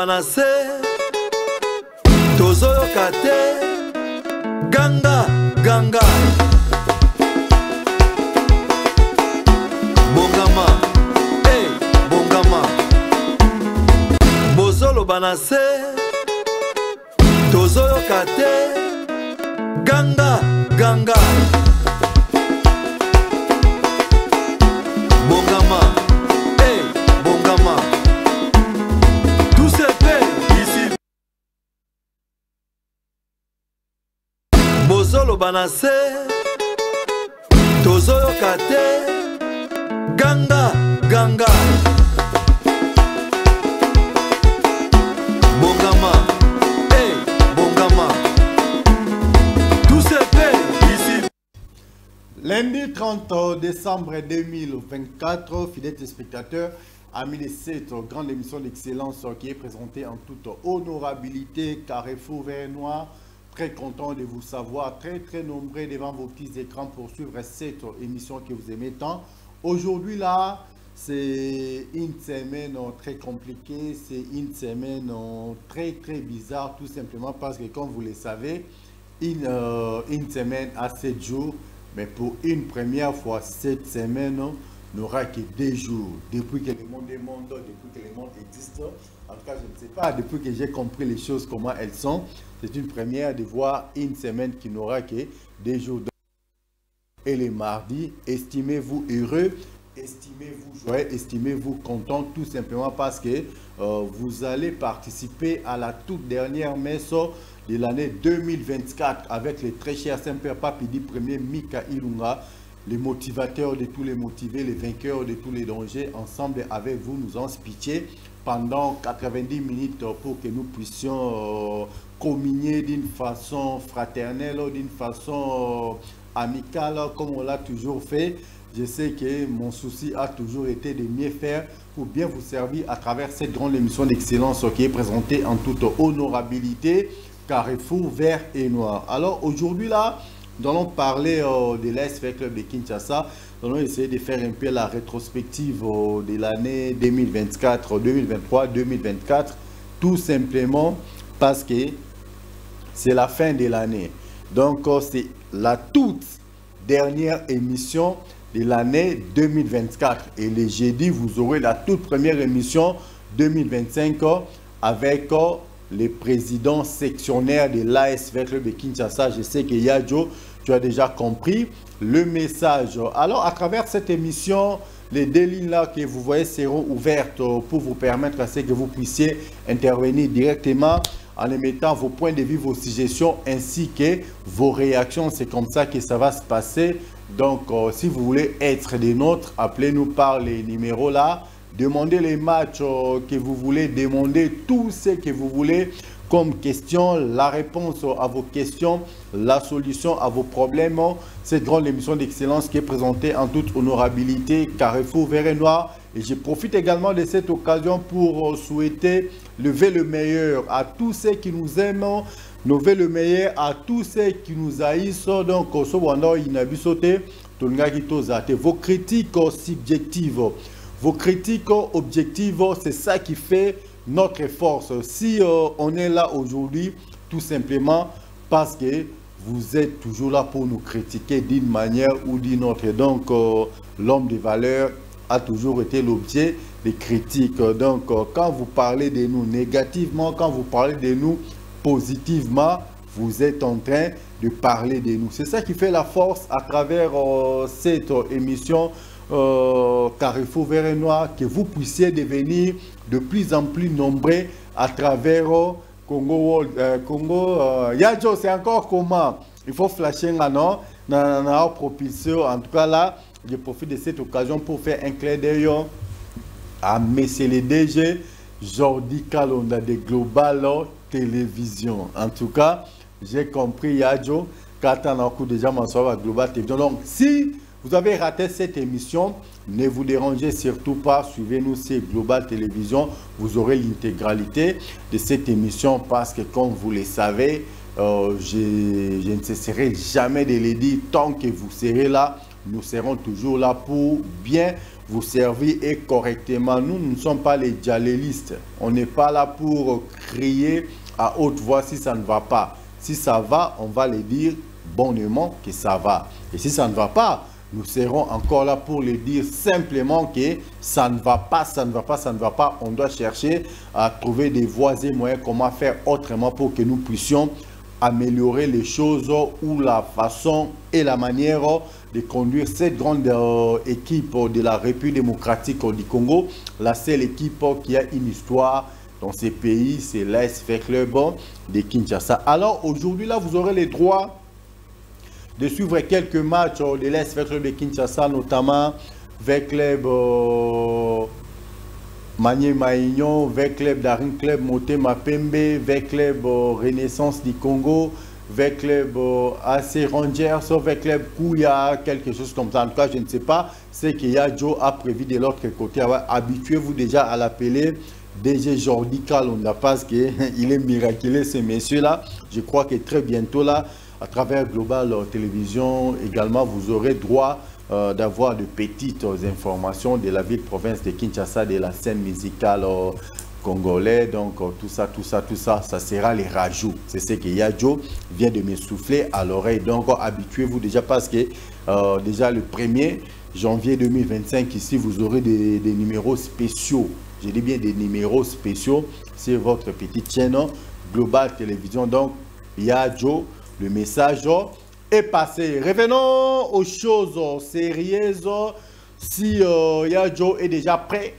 banase tozoyoka te ganga ganga bongama hey bongama bozolo banase tozoyoka te ganga ganga bongama hey bongama tout se fait ici bozolo banase tozoyoka te ganga ganga bongama hey bongama tout se fait ici. Lundi 30 décembre 2024, fidèles téléspectateurs, amis de cette grande émission d'excellence qui est présentée en toute honorabilité, Carrefour Vert Noir. Très content de vous savoir, très nombreux devant vos petits écrans pour suivre cette émission que vous aimez tant. Aujourd'hui là, c'est une semaine très compliquée, c'est une semaine très bizarre, tout simplement parce que comme vous le savez, une semaine à 7 jours, mais pour une première fois, cette semaine n'aura que 2 jours. Depuis que le monde est monde, depuis que le monde existe, en tout cas, je ne sais pas, depuis que j'ai compris les choses, comment elles sont, c'est une première de voir une semaine qui n'aura que 2 jours. Et les mardis, estimez-vous heureux, estimez-vous joyeux, estimez-vous content, tout simplement parce que vous allez participer à la toute dernière messe de l'année 2024 avec les très chers Saint-Père Papidi Premier Mika Ilunga, les motivateurs de tous les motivés, les vainqueurs de tous les dangers. Ensemble avec vous, nous en pitié pendant 90 minutes pour que nous puissions communier d'une façon fraternelle, d'une façon amicale, comme on l'a toujours fait. Je sais que mon souci a toujours été de mieux faire pour bien vous servir à travers cette grande émission d'excellence qui est présentée en toute honorabilité, Carrefour Vert et Noir. Alors aujourd'hui là, nous allons parler de l'ASV Club de Kinshasa. Nous allons essayer de faire un peu la rétrospective de l'année 2024, 2023, 2024. Tout simplement parce que c'est la fin de l'année. Donc c'est la toute dernière émission de l'année 2024. Et le jeudi, vous aurez la toute première émission 2025 avec les présidents sectionnaires de l'ASV Club de Kinshasa. Je sais que Yadjo, tu as déjà compris le message. Alors, à travers cette émission, les 2 lignes là que vous voyez seront ouvertes pour vous permettre à ce que vous puissiez intervenir directement en émettant vos points de vue, vos suggestions ainsi que vos réactions. C'est comme ça que ça va se passer. Donc, si vous voulez être des nôtres, appelez-nous par les numéros là. Demandez les matchs que vous voulez, demandez tout ce que vous voulez comme question, la réponse à vos questions, la solution à vos problèmes. Cette grande émission d'excellence qui est présentée en toute honorabilité, Carrefour Vert et Noir. Et je profite également de cette occasion pour souhaiter lever le meilleur à tous ceux qui nous aiment, lever le meilleur à tous ceux qui nous haïssent. Donc, vos critiques subjectives, vos critiques objectives, c'est ça qui fait notre force. Si on est là aujourd'hui, tout simplement parce que vous êtes toujours là pour nous critiquer d'une manière ou d'une autre. Donc, l'homme de valeur a toujours été l'objet des critiques. Donc, quand vous parlez de nous négativement, quand vous parlez de nous positivement, vous êtes en train de parler de nous. C'est ça qui fait la force à travers cette émission Carrefour Vert et Noir, que vous puissiez devenir de plus en plus nombreux à travers Congo. Yadjo, c'est encore comment? Il faut flasher là, non? Dans propulseur. En tout cas là, je profite de cette occasion pour faire un clin d'œil à Monsieur le DG Jordi Kalonda de Global Télévision. En tout cas, j'ai compris Yadjo, quand on a déjà mentionné à Global Télévision. Donc, si vous avez raté cette émission, ne vous dérangez surtout pas, suivez-nous sur Global Télévision, vous aurez l'intégralité de cette émission parce que comme vous le savez, je ne cesserai jamais de le dire, tant que vous serez là, nous serons toujours là pour bien vous servir et correctement. Nous ne sommes pas les djalélistes. On n'est pas là pour crier à haute voix si ça ne va pas. Si ça va, on va le dire bonnement que ça va. Et si ça ne va pas, nous serons encore là pour le dire simplement que ça ne va pas, ça ne va pas, ça ne va pas. On doit chercher à trouver des voies et moyens, comment faire autrement pour que nous puissions améliorer les choses ou la façon et la manière de conduire cette grande équipe de la République démocratique du Congo. La seule équipe qui a une histoire dans ces pays, c'est l'ASV Club de Kinshasa. Alors aujourd'hui, là, vous aurez les droits de suivre quelques matchs de l'ASV Club de Kinshasa, notamment avec Club Manier Maïgnon, avec Club Daring Club Motema Pembe, avec Club Renaissance du Congo, avec Club AC Rangers, avec Club Kouya, quelque chose comme ça. En tout cas, je ne sais pas. C'est qu'il y a Joe a prévu de l'autre côté. Habituez-vous déjà à l'appeler DG Jordi Kalonda parce qu'il est miraculeux, ce monsieur-là. Je crois que très bientôt, là, à travers Global Télévision, également, vous aurez droit d'avoir de petites informations de la ville-province de Kinshasa, de la scène musicale congolaise. Donc, tout ça, ça sera les rajouts. C'est ce que Yadjo vient de me souffler à l'oreille. Donc, habituez-vous déjà parce que déjà le 1er janvier 2025, ici, vous aurez des numéros spéciaux. Je dis bien des numéros spéciaux sur votre petite chaîne Global Télévision. Donc, Yadjo, le message est passé. Revenons aux choses sérieuses. Si Yadjo est déjà prêt,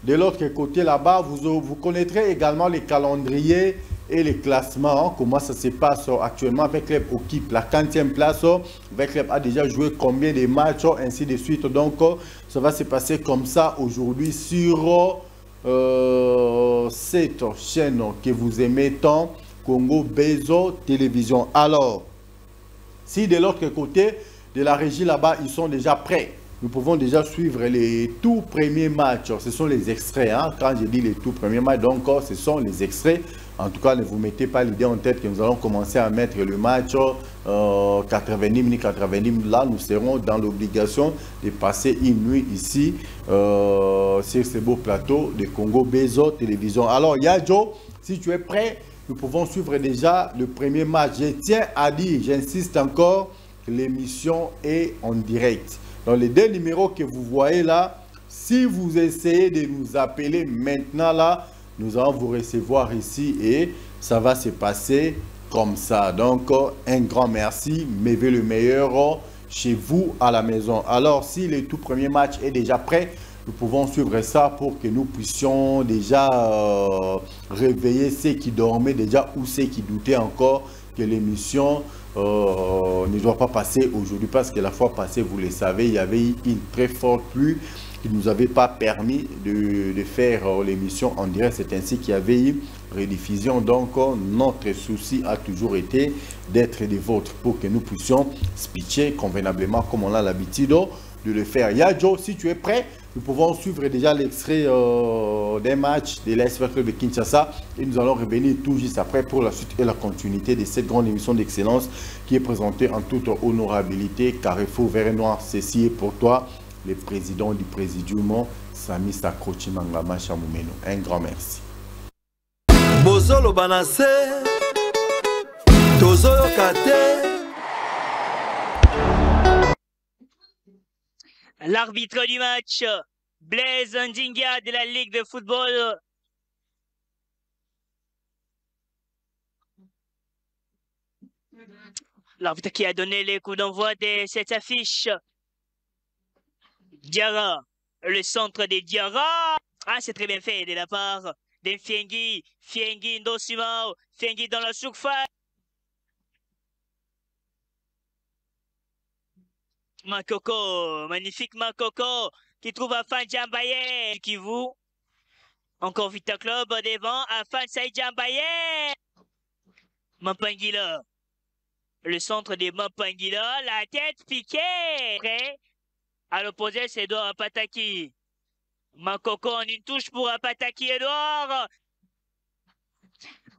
de l'autre côté là-bas, vous connaîtrez également les calendriers et les classements. Comment ça se passe actuellement avec Club occupe la 40e place. Avec Club a déjà joué combien de matchs, ainsi de suite. Donc, ça va se passer comme ça aujourd'hui sur cette chaîne que vous aimez tant, Congo Bezo Télévision. Alors, si de l'autre côté de la régie là-bas, ils sont déjà prêts, nous pouvons déjà suivre les tout premiers matchs. Ce sont les extraits. Hein? Quand je dis les tout premiers matchs, donc ce sont les extraits. En tout cas, ne vous mettez pas l'idée en tête que nous allons commencer à mettre le match 90 minutes, 90 minutes. Là, nous serons dans l'obligation de passer une nuit ici sur ce beau plateau de Congo Bezo Télévision. Alors, Yadjo, si tu es prêt, nous pouvons suivre déjà le premier match. Je tiens à dire, j'insiste encore, que l'émission est en direct. Dans les deux numéros que vous voyez là, si vous essayez de nous appeler maintenant là, nous allons vous recevoir ici et ça va se passer comme ça. Donc, un grand merci. Mévez le meilleur chez vous à la maison. Alors, si le tout premier match est déjà prêt, nous pouvons suivre ça pour que nous puissions déjà réveiller ceux qui dormaient déjà ou ceux qui doutaient encore que l'émission ne doit pas passer aujourd'hui parce que la fois passée, vous le savez, il y avait une très forte pluie qui ne nous avait pas permis de faire l'émission en direct. C'est ainsi qu'il y avait eu rediffusion. Donc, notre souci a toujours été d'être des vôtres pour que nous puissions speecher convenablement comme on a l'habitude de le faire. Yadjo, si tu es prêt, nous pouvons suivre déjà l'extrait des matchs de l'ASV Club de Kinshasa et nous allons revenir tout juste après pour la suite et la continuité de cette grande émission d'excellence qui est présentée en toute honorabilité. Carrefour Vert et Noir, ceci est pour toi, le président du Présidium, Sami Sakrochi Mangama Chamoumeno. Un grand merci. Bozolo Banase, Tozoyo Kate. L'arbitre du match, Blaise Ndinga de la Ligue de football. L'arbitre qui a donné les coups d'envoi de cette affiche. Diarra, le centre des Diarra. Ah, c'est très bien fait de la part de Fiengi. Fiengi Ndosimao. Fiengi dans la surface. Makoko, magnifique Makoko, qui trouve Afan Djambaye, qui vous. Encore Vita Club devant, Afan Saïd Djambaye. Mampangila, le centre des Mampangila, la tête piquée. Prêt. À l'opposé, c'est Edouard Apataki. Makoko en une touche pour Apataki Edouard.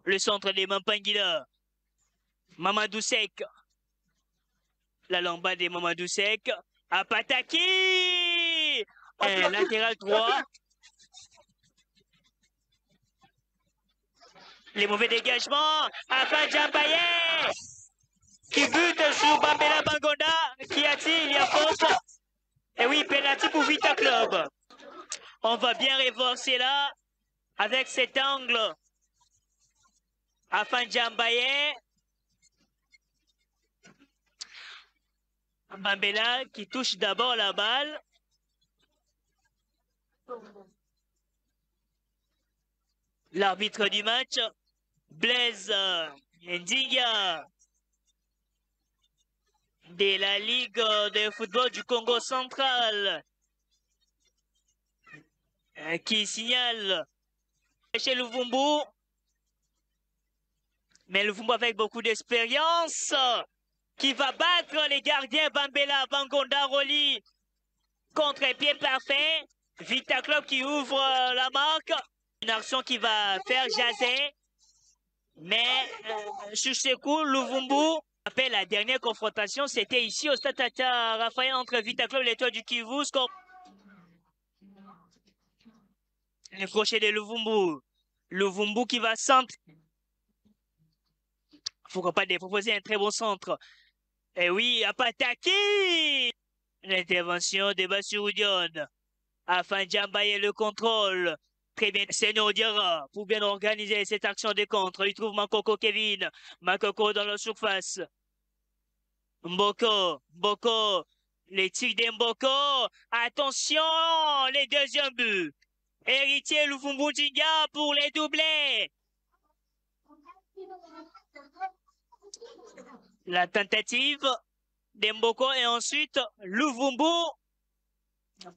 Le centre des Mampangila. Mamadou Sek. La lambade de Mamadou Sek. Apataki! Latéral droit. Les mauvais dégagements. Afan Djambaye qui bute sur Bambela Bangonda. Qui attire, il y a faute. Et oui, penalty pour Vita Club. On va bien réforcer là avec cet angle. Afan Djambaye. Bambela qui touche d'abord la balle. L'arbitre du match, Blaise Ndinga de la Ligue de football du Congo central qui signale chez Luvumbu. Mais Luvumbu avec beaucoup d'expérience qui va battre les gardiens Bambela, Bangonda, Roli contre-pied parfait. Vita Club qui ouvre la marque. Une action qui va faire jaser. Mais sur ce coup, Luvumbu, après la dernière confrontation, c'était ici au Stade Tata Raphaël entre Vita Club et l'Étoile du Kivu. Score. Le crochet de Luvumbu. Luvumbu qui va centre. Pourquoi pas déproposer un très bon centre. Et oui, Apataki. L'intervention de Bassurudion. Afan Djambaye le contrôle. Très bien, c'est Diarra pour bien organiser cette action de contre. Il trouve Makoko Kevin. Makoko dans la surface. Mboko. Les tirs d'Mboko. Attention, les deuxièmes buts. Héritier Luvumbu Djinga pour les doublés. La tentative d'Mboko et ensuite Luvumbu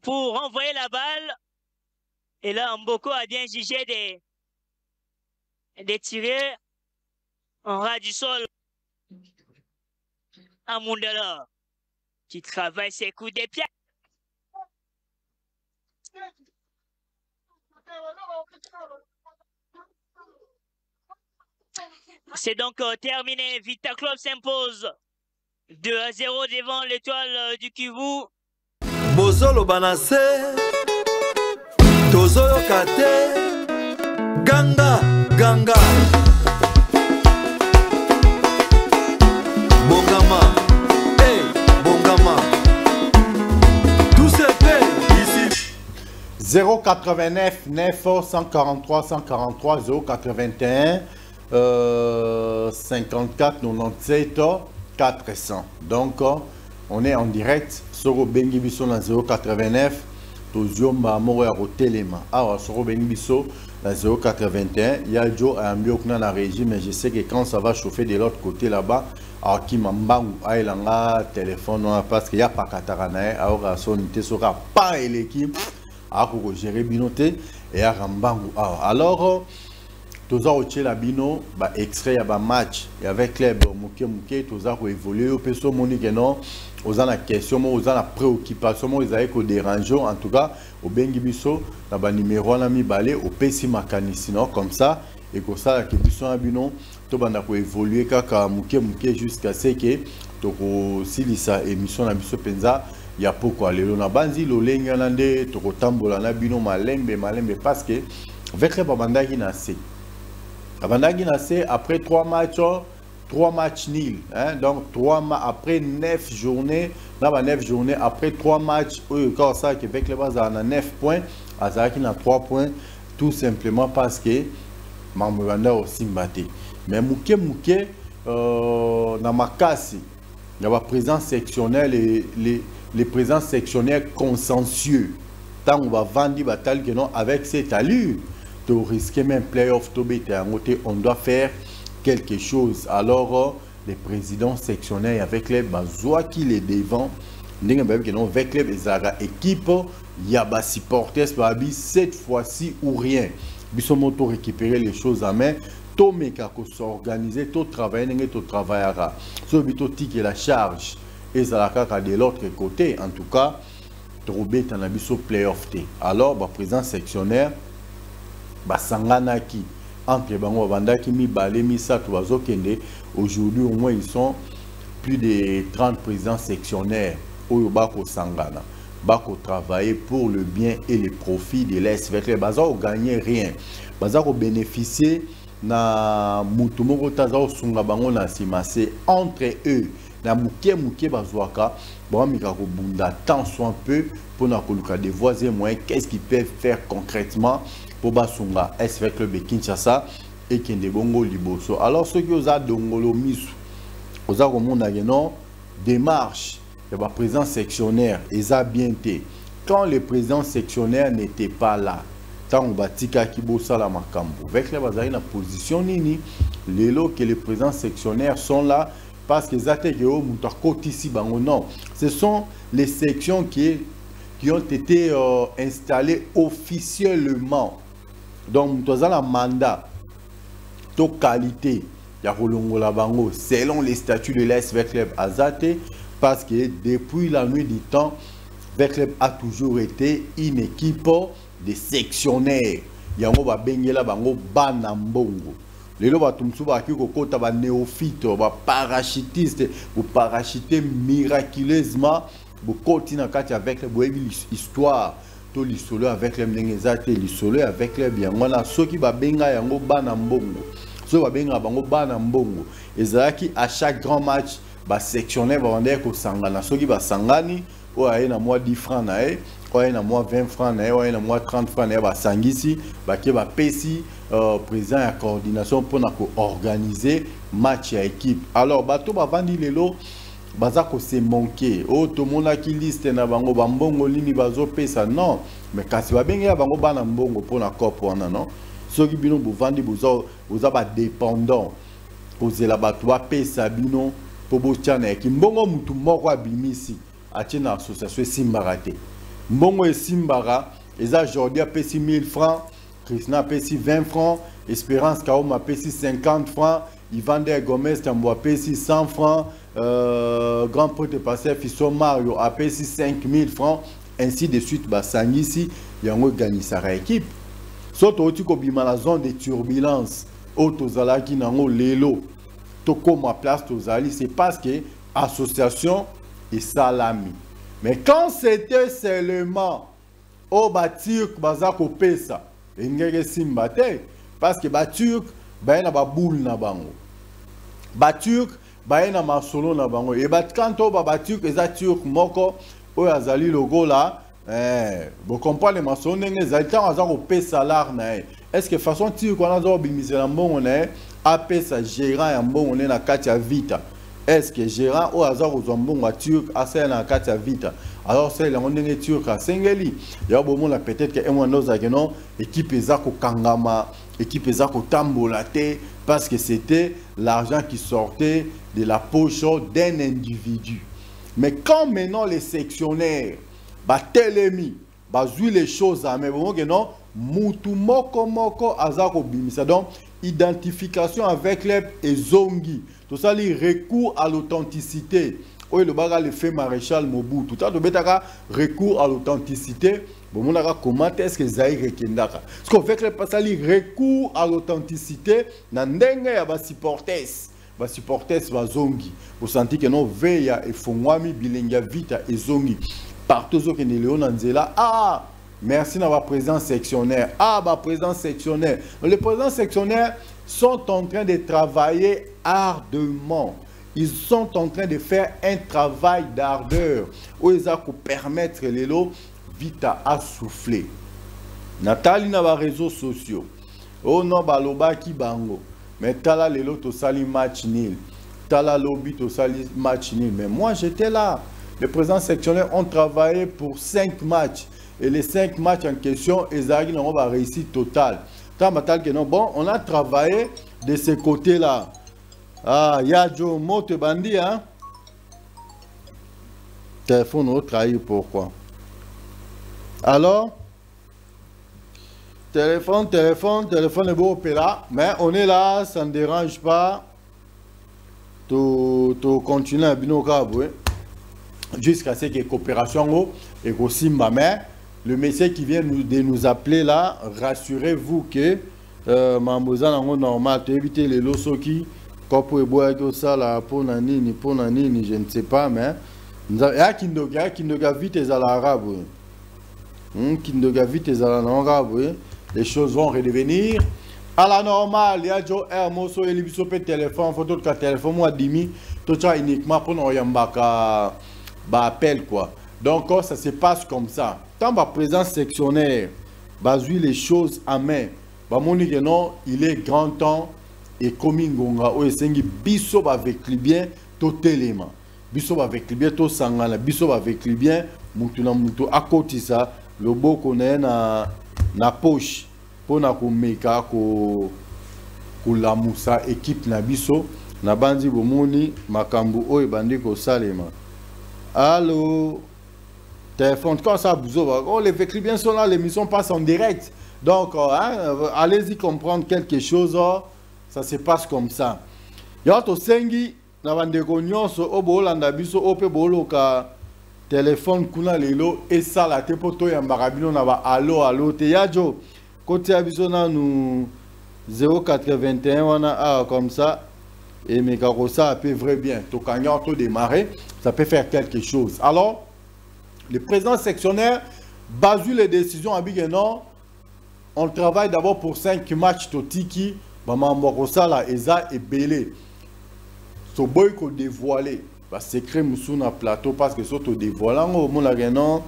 pour envoyer la balle. Et là, Mboko a bien jugé des tirer en ras du sol. Amundala qui travaille ses coups de pied. C'est donc terminé. Vita Club s'impose 2-0 devant l'Étoile du Kivu. Bozolo Banase Tozoyo Kate Ganga Bongama Hey Bongama Tout se fait ici 089 9 143 143 081 54 97 400. Donc on est en direct sur Bengi Bisso dans 089 Toziomba Moroya Rotelema. Alors sur Bengi Bisso dans 081 il y a Joe Ambiok dans la régie, mais je sais que quand ça va chauffer de l'autre côté là-bas, alors qui m'embangue à l'anga téléphone parce qu'il y a pas Kataranae alors son unité sera pas l'équipe à gérer binoté et à Rambangu. Alors toza oche la bino ba extrait ya ba match et avec club muke toza ko évoluer au peso moni que non oza na question mo oza na préoccupation mo ezali ko déranger en tout cas au bengi biso na ba numéro na mi balé au pesi makanisi non comme ça et ko ça que biso na bino to banda ko évoluer kaka muke jusqu'à ce que to ko silisa émission na biso penza ya pourquoi lelo na banzi lo lenga nande to ko tambola na bino malembe parce que avec le banda qui na c'est après 3 matchs nuls. Hein? Donc, après 9 journées, après 3 matchs, quand ça, Québec, les bases a 9 points, Azaki a 3 points, tout simplement parce que Mamouanda aussi batté. Mais Mouké, dans ma casse, il y a la présence sectionnelle et les présences sectionnelles consensueux. Tant on va vendre bataille que non avec cette allure. De risquer même playoff, on doit faire quelque chose. Alors, les présidents sectionnels avec les bazois qui les devant, avec les équipes, il y a des supporters, cette fois-ci ou rien. Ils sont récupérer les choses à main. Tout le monde s'organiser, tout travailler, tout travaillera. Ce qui est la charge. Et ça de l'autre côté, en tout cas, trouver un playoff. Alors, le président sectionnaire, Basanganaki entre bango bandaki mi balé mi sato bazokende aujourd'hui au moins ils sont plus de 30 présidents sectionnaires au bako sangana bako travailler pour le bien et le profit de l'AS Club. Baza gagner rien. Baza bénéficier na mutu moko taza sunga bango na sima, c'est entre eux na muke bazwaka bon mika ko bunda tant soit peu pour na koluka des voies et moyens. Qu'est-ce qu'ils peuvent faire concrètement pour basunga AS Club de Kinshasa et kende bongo liboso. Alors ceux qui osa dongolo misu osa komona non démarche de la président sectionnaire eza bien té. Quand le président sectionnaire n'était pas là, tant on batika ki bosala makambo avec les bazari na position nini lelo que les présidents sectionnaires sont là parce que zate ke o muta koti si bango non, ce sont les sections qui ont été installées officiellement. Donc muta la mandat to qualité ya kolongola bango selon les statuts de l'AS Club azate, parce que depuis la nuit du temps Club a toujours été une équipe de sectionnaires. Yango ba bengela bango bana mbongo. Lelo ba tumsu ba kiko kota ba néophyte, ba parachutiste, bu parachuter miraculeusement, bu continue kati avec le boyebi histoire, to lisolo avec les mnengezate, lisolo avec les bien. Wana soki ba benga yango bana mbongo. So ba benga bango bana mbongo. Ezaki à chaque grand match ba sectionnaire ba vendre ko sangana. Soki ba sangani ou aye na moi 10 francs na e, ou aye na moi 20 francs na e, ou aye na moi 30 francs na e, ba sangisi, ba ke ba pesi président ya coordination pour na ko organiser match à équipe. Alors bato ba vandi lelo baza ko se manquer. Oh to mona ki liste na bango ba mbongo lini bazo pesa non, mais kasi ba benga bango bana mbongo pour na corps wana non. Soki bino bu vandi buza ba dépendant. Kozela bato ba pesa bino po bo tchana ki mbongo mutu moko abimisi. Atina association Simbarate. Mbongo et Simbara, Eza Jordi a payé 1000 francs, Krishna a payé 20 francs, Espérance Kaoma a payé 50 francs, Ivander Gomez Tambo a payé 100 francs, Grand Prêtre Passé Fisso Mario a payé 5000 francs, ainsi de suite. Sangisi, Yango gagné sa équipe. Sauf au Tiko Bima la zone de turbulence, Otozala qui nango Lelo, Toko ma place Tozali, c'est parce que association et salami. Mais quand c'était seulement au Baturk Bazako Pesa, et ngeke simbate, parce que Baturk baena ba boule na bango. Baturk baena masolo na bango. Et quand ba Baturk eza Turk moko o azali logo là, vous comprenez ma son ndenge zalita azako pesa lar na. Est-ce que façon Turk on a zo bimisela mbongo na a pesa gérant ya mbongo na kati ya vita. Est-ce que gérant au hasard aux ombons turc à celle en quatre vite? Alors c'est la monnaie turque à Sengeli. Il y a beaucoup de peut-être que un nos agents équipe Zako Kangama, équipe Zako Tambolate, parce que c'était l'argent qui sortait de la poche d'un individu. Mais quand maintenant les sectionnaires, télémi, jouent les choses à mais bon que non, mutu moko azako bimisa. Donc identification avec les zongi. Tout ça, il recours à l'authenticité. Oui, le baga le fait maréchal Mobutu. Tout ça, recours à l'authenticité. Bon, on a comment est-ce que Zahir Rekendaka. Ce qu'on fait que le passali recours à l'authenticité. Nandenge ya ba supporters ba zongi. Vous sentez que non veya et fongwami bilenga vita et zongi. Partout ce que ne Léon Anzela. Ah, merci na ba président sectionnaire. Ah, ba président sectionnaire. Le président sectionnaire sont en train de travailler ardemment. Ils sont en train de faire un travail d'ardeur où ils ont permettre les lots vite à souffler. Nathalie n'a pas réseaux sociaux. Oh non, baloba ki bango. Mais tala les lots to sali match nil. Tala lobby to sali match nil. Mais moi j'étais là. Les présidents sectionnaires ont travaillé pour 5 matchs. Et les 5 matchs en question, ils ont réussi total. Bon, on a travaillé de ce côté-là. Ah, Yadjo Mote Bandi, hein? Téléphone au trahi, pourquoi? Alors, téléphone est beau opéra, mais on est là, ça ne dérange pas. Tu continues à binokaboué jusqu'à ce que coopération et aussi ma mère. Le messieur qui vient de nous appeler là, rassurez-vous que Mamouza n'a normal, tu évites les losoki, quand pour boire ça là, pour nanini, je ne sais pas, mais ya kindoga vite ezala arabe. Kindoga vite ezala na arabe. Les choses vont redevenir à la normale. Il y a Joe Hermoso et Libiso pe téléphone, photo de téléphone moi dimi, tout ça uniquement pour nous yambaka appel quoi. Donc ça se passe comme ça. Tant ma présence sectionnaire, basui les choses à main. Ba moni que non, il est grand temps et comme ngonga o esengi biso ba avec bien to telema. Biso ba avec bien to sangana, biso ba avec bien mutu na mutu akoti ça, le boko na poche pour na kumeka ko la musa équipe na biso na bandi bomoni makambu o ebandi ko salema. Allô, téléphone quand ça bouge, oh les véhicules bien sont là, l'émission passe en direct, donc allez-y comprendre quelque chose, ça se passe comme ça. Y'a to sengi na bande nyonso o bolanda biso o pe boloka téléphone kuna lelo et ça la te poto ya mbarabino na ba allo te yajo côté abiso na nous 081 wana comme ça et mes gars ça peut vrai bien to kanya to démarrer ça peut faire quelque chose. Alors le président sectionnaire basule les décisions à Bigeno. On travaille d'abord pour 5 matchs totiki bama mboko la eza et belé so boy ko dévoiler ba secret musu na plateau parce que soto dévoilant au mon ageno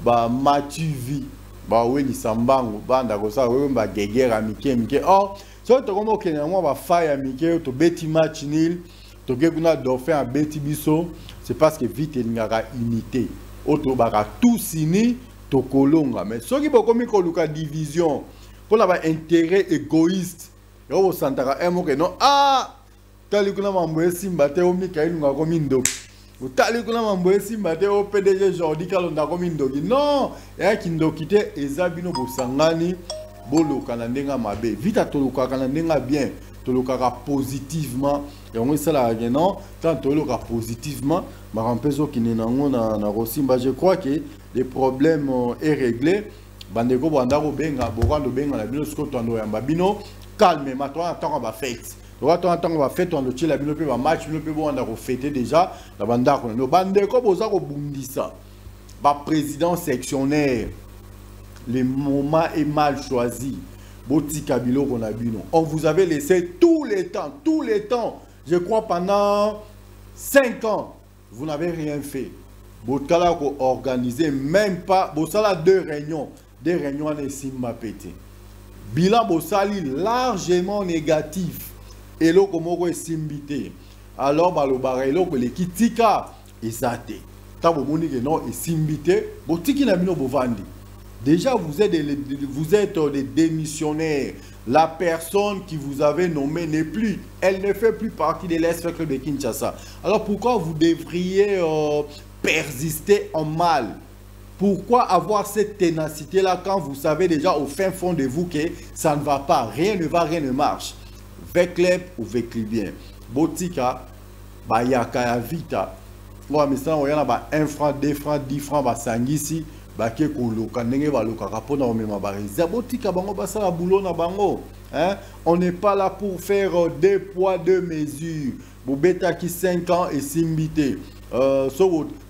ba mativi ba weni sambango banda ko sa we ba gegera mike oh so to komo kenya mo ba fire mike to beti match nil to gekuna dauphin a beti biso c'est parce que vite il ngara unité auto baka tout sini to kolonga mais so ki bokomi ko luka division pour la intérêt égoïste yo santaka emo que non tali kuna mambo esimba te o Mikael ngako mindoki utali kuna mambo esimba te o PDG Jordi Kalonda ko mindoki non ya kindoki te ezabino bosangani boloka na ndenga mabe vite toluka kana ndenga bien toluka positivement et on ça la non tant toluka positivement ma rampezo kinenango na rosimba. Je crois que les problèmes est réglé bandeko banda ko benga bokando benga na bino sko tondo yamba bino calmement toi attends ba fête. On va faire ton la match, on a refêté déjà la bande. Le bande comme aux bundisa. Président sectionnaire, le moment est mal choisi. Boti Kabilo Ronabino. On vous avait laissé tous les temps. Je crois pendant 5 ans, vous n'avez rien fait. Botkala organisé même pas. Bossala 2 réunions en Simba pété. Bilan Bossali largement négatif. Et là, comme on est simbité, alors balobara que les kitika ezate. Tant que vous non et simbité, botiki na bino bovandi. Déjà vous êtes des démissionnaires. La personne qui vous avait nommé n'est plus, elle ne fait plus partie de l'Est Club de Kinshasa. Alors pourquoi vous devriez persister en mal? Pourquoi avoir cette ténacité là quand vous savez déjà au fin fond de vous que ça ne va pas, rien ne va, rien ne marche? Vecleb ou Veclibien. Botika, Bayaka ya Vita. Moi, mais ça, on y a 1 franc, 2 francs, 10 francs, Sangisi, Baké Koloka, Nenge Baloka, Rapona, on met ma barrière. Botika, Bango, Bassa, la boulot, na Bango. On n'est pas là pour faire 2 poids, 2 mesures. Bobeta qui 5 ans et simbité.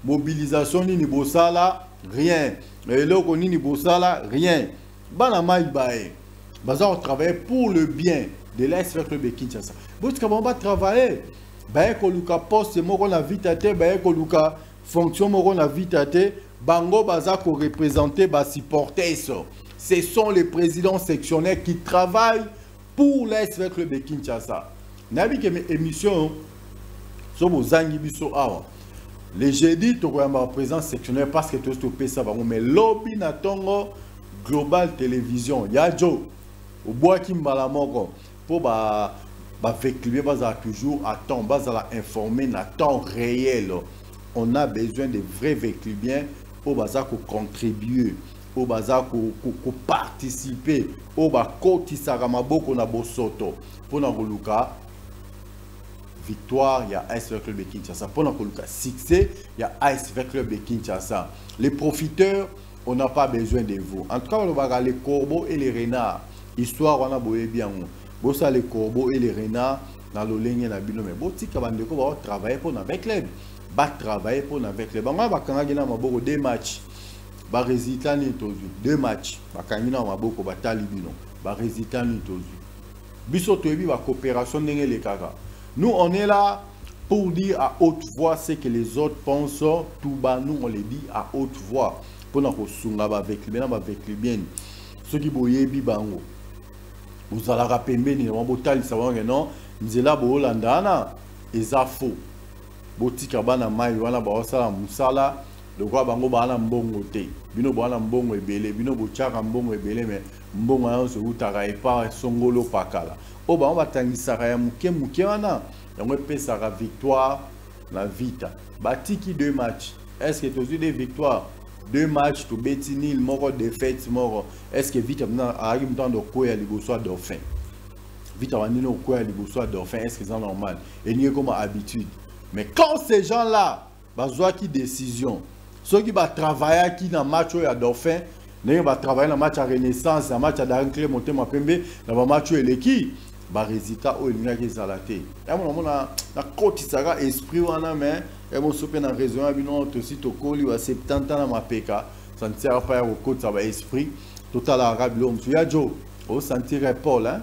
Mobilisation, ni Bossala, rien. Et là, on ni Bossala, rien. Banama, Ibae. Baza, on travaille pour le bien de l'Est Club de Kinshasa. Vous va travailler. Koluka poste moko na vitate, koluka fonction moko na vitate, bango baza ko représenter ba supporter ça. Ce sont les présidents sectionnaires qui travaillent pour l'Est Club de Kinshasa. Nabi ke émission so bozangi biso awa. Les jeudi to ko ma président sectionnaire parce que to stopper ça bango mais lobby na tongo Global Télévision yajo au bois qui mbala moko pour véhiculer toujours à temps, informer à temps réel. On a besoin de vrais véhiculiers pour contribuer, pour participer, pour victoire, il y a ASV Club de Kinshasa. Pour succès, il y a ASV Club de Kinshasa. Les profiteurs, on n'a pas besoin de vous. En tout cas, on va les corbeaux et les renards. Histoire, on a bien. Bossa les corbeaux et les renards dans le ligne na bino mais botika bandeko ba travailler pour avec l'aide va travailler pour avec les banques. Va quand il a beaucoup deux matchs, va résultat ni tout deux matchs. Va quand il a beaucoup va talibino, va résultat ni tout. Biso toyebi va coopération n'engé les cagas. Nous on est là pour dire à haute voix ce que les autres pensent. Tout bas nous on les dit à haute voix pour nous sunga avec les bien. Ceux qui boyebi bango. Vous allez rappeler ni on botal savoir que non. Nzela bolandana eza faux. Botika bana mai wana ba osala musala le roi bango bana mbongo te. Bino bana mbongo ebele, bino bochaka mbongo ebele mais mbongo na so utaka epa songolo pakala. O ba on batangisaka ya muke wana yango pesaka victoire na vita. Batiki deux matchs. Est-ce que tu as eu des victoires? Deux matchs to beti nil moko défaite moko. Est-ce que vita na arrive temps de quoi ali bosoa dauphin? Vite avant de nous quoi les bourgeois dauphin, est-ce que c'est normal? Et n'y est comme habitude. Mais quand ces gens-là, besoin qui décision, ceux qui vont travailler qui dans match à dauphin, ils vont travailler dans match à Renaissance, dans match à Danclé, monter ma pembe, dans match à l'équipe, bah résultat où il n'y a que ça la tête. Et moi on a côté ça esprit on a mais et mon souper dans raison à bino aussi to coli ou à 70 ans ma PK, ça ne sert pas au côté ça va esprit total arabe l'homme. Tu as Joe, au sentir Paul hein.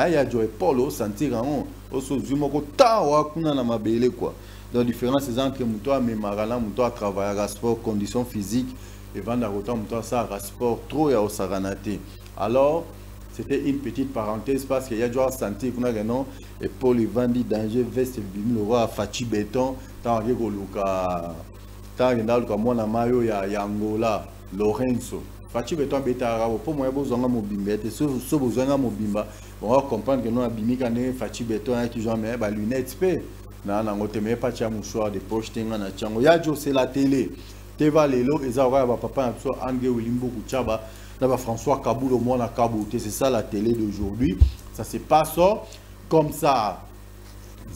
Il y a Joe Paul au sentir au sozumoko ta wa kuna na mabele quoi. Donc différence c'est entre muto mais marala muto à travailler à sport conditions physiques et vendre autant muto ça à sport trop ya au saranate. Alors c'était une petite parenthèse parce qu'il y a déjà senti qu'on a non et Paul Vandi danger veste bim le roi Fachi Béton tant que Luka tant que moi na mayo ya Angola Lorenzo Fachi Béton beta pour moi besoin de mobimba et so besoin de mobimba on va comprendre que nous abimi quand Fachi Béton qui jamais ba lunettes pe na ngote me pas tia mouchoir de poche tenga na chango ya jo c'est la télé teva lelo ezara ba papa na so ange Wilimbo Kuchaba. D'abord François Kaboul au moins à Kabouté, c'est ça la télé d'aujourd'hui. Ça se passe comme ça.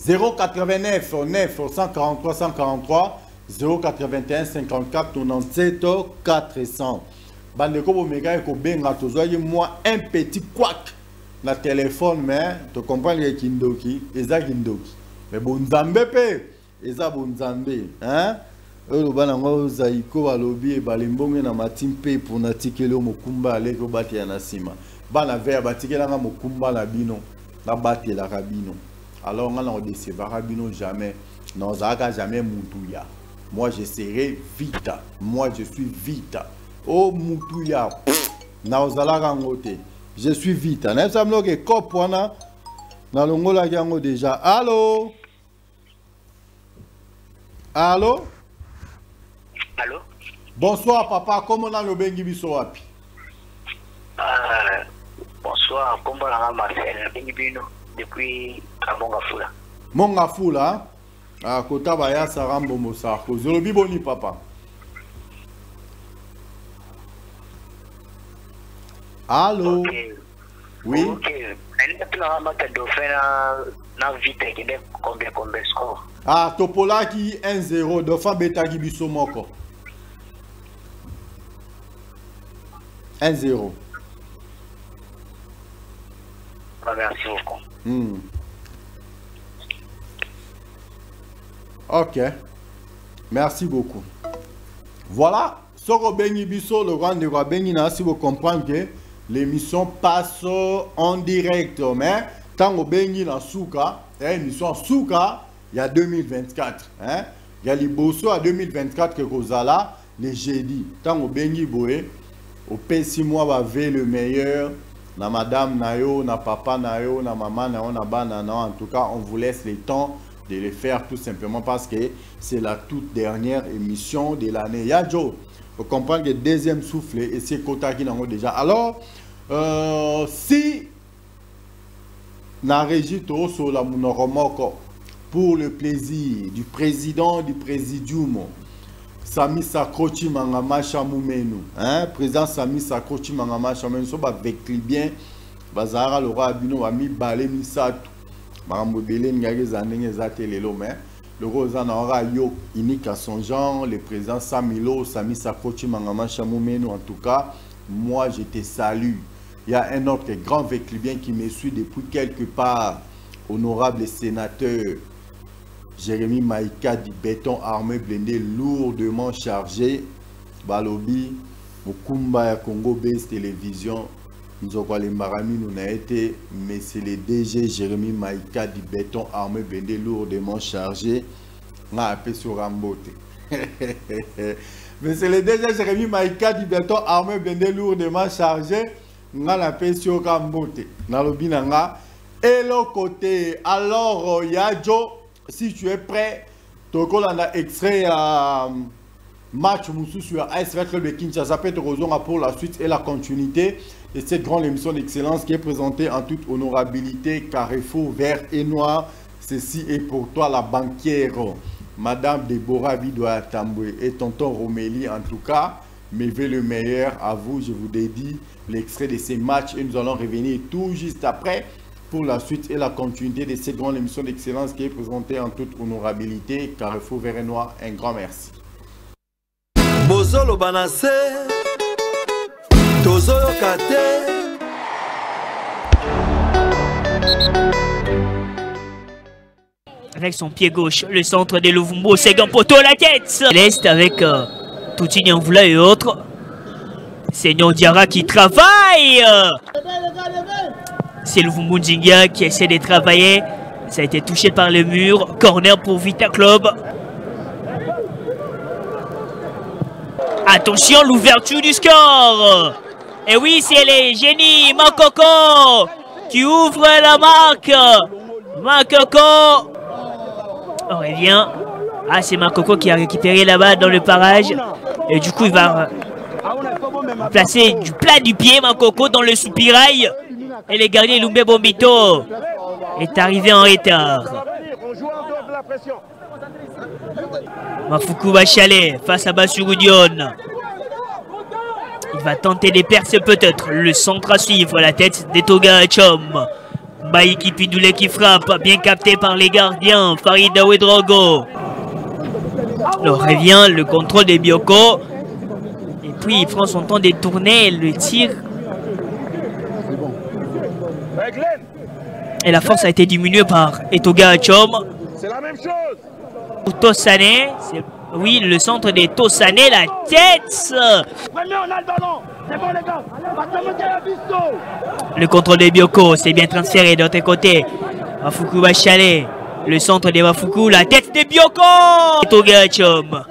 089 9 143 143 081 54 97 400. Bandeko Bomega et Kobenga, tu moi un petit couac na téléphone, mais tu comprends les Kindoki, Eza Kindoki. Mais Bonzambe pe, Eza Bonzambe, hein? Le banango zaiko balobi e balimbonge na matimpe pour natikelo mokumba aleko bati ya nasima bana ver batikela nga mokumba na bino na bati la rabino alors on a décevra rabino jamais non zaka jamais mutuya moi je serai vita moi je suis vita oh mutuya na ozalaka ngote je suis vita na samlo ke kopwana na longola yango déjà allô allô. Allô? Bonsoir papa, comment on a le bengi biso wapi? Bonsoir, comment on a Marcel bengi bino depuis à Mongafula. Mongafula? Ah, kota baya sarambo mosako. Zolobi boni papa. Allô? Okay. Oui? Ok. Combien score? Ah, Topolaki 1-0, Dauphin Betagi biso moko. 1-0. Merci beaucoup. Ok. Merci beaucoup. Voilà. Soro Bengi Biso, le grand de roi Bengi, si vous comprenez que l'émission passe en direct. Mais tant que Bengi na Souka, l'émission Souka, il y a 2024. Il y a les Bosso à 2024 que Rosala, les jeudi. Tant que Bengi Boé, au P6 mois va vers le meilleur. Na madame Nayo, na papa Nayo, na maman Nayo, na banana. En tout cas, on vous laisse le temps de le faire tout simplement parce que c'est la toute dernière émission de l'année. Yadjo, vous comprenez que le deuxième souffle et c'est Kota qui n'en a déjà. Alors, si na régie sur la monoromoko pour le plaisir du président du présidium, Sami Sakrochi Mangama Chamoumenu, président Sami Sakrochi Mangama Chamoumenu, so ba vekli bien, bazara le roi Abino ami balé misatu, marambo belé ngage zanenge zatelelo mais le roi aura yo unique à son genre, le président Samilo Sami Sakrochi Mangama Chamoumenu en tout cas, moi je te salue. Il y a un autre grand vekli bien qui me suit depuis quelque part, honorable sénateur Jérémy Maïka du béton armé blindé lourdement chargé. Balobi, Mukumba ya Congo Base Télévision. Nous avons les marami, nous n'a été, mais c'est le DG Jérémy Maïka du béton armé blindé lourdement chargé. On a appelé sur Rambote. Mais c'est le DG Jérémy Maïka du béton armé blindé lourdement chargé. On a appelé sur Rambote. Nalobinanga. Et l'autre côté, alors Yadjo, si tu es prêt, Toko a extrait match Moussou sur AS Club de Kinshasa pour la suite et la continuité de cette grande émission d'excellence qui est présentée en toute honorabilité, Carrefour vert et noir. Ceci est pour toi la banquière, Madame Deborah Bidoya Tamboué et tonton Romélie en tout cas. Mais le meilleur à vous, je vous dédie l'extrait de ces matchs et nous allons revenir tout juste après pour la suite et la continuité de cette grande émission d'excellence qui est présentée en toute honorabilité. Carrefour vert et noir, un grand merci. Bozolo Banase, Tozoyo Kate. Avec son pied gauche, le centre de Louvumbo, second poteau, la tête. L'Est avec Toutini Envoula et autres. Seigneur Diarra qui travaille. C'est Louvumbo Nzinga qui essaie de travailler. Ça a été touché par le mur. Corner pour Vita Club. Attention, l'ouverture du score. Et oui, c'est les génies. Makoko qui ouvre la marque. Makoko. On revient. Ah, c'est Makoko qui a récupéré la balle dans le parage. Et du coup, il va placer du plat du pied Makoko dans le soupirail. Et le gardien Lumbe Bombito est arrivé en retard. Mafuku Bachale face à Bassurudion. Il va tenter de percer peut-être. Le centre à suivre, la tête d'Etoga Chom. Baïki Pindoulé qui frappe, bien capté par les gardiens. Farid Ouedraogo. Le revient, le contrôle des Bioko. Et puis il prend son temps de tourner, le tir. Et la force a été diminuée par Etoga Chom. C'est la même chose. Tosane, oui, le centre de Tosane, la tête. Le contrôle de Bioko, c'est bien transféré de l'autre côté. Mafuku Bachale, le centre de Mafuku, la tête de Bioko. Etoga Chom.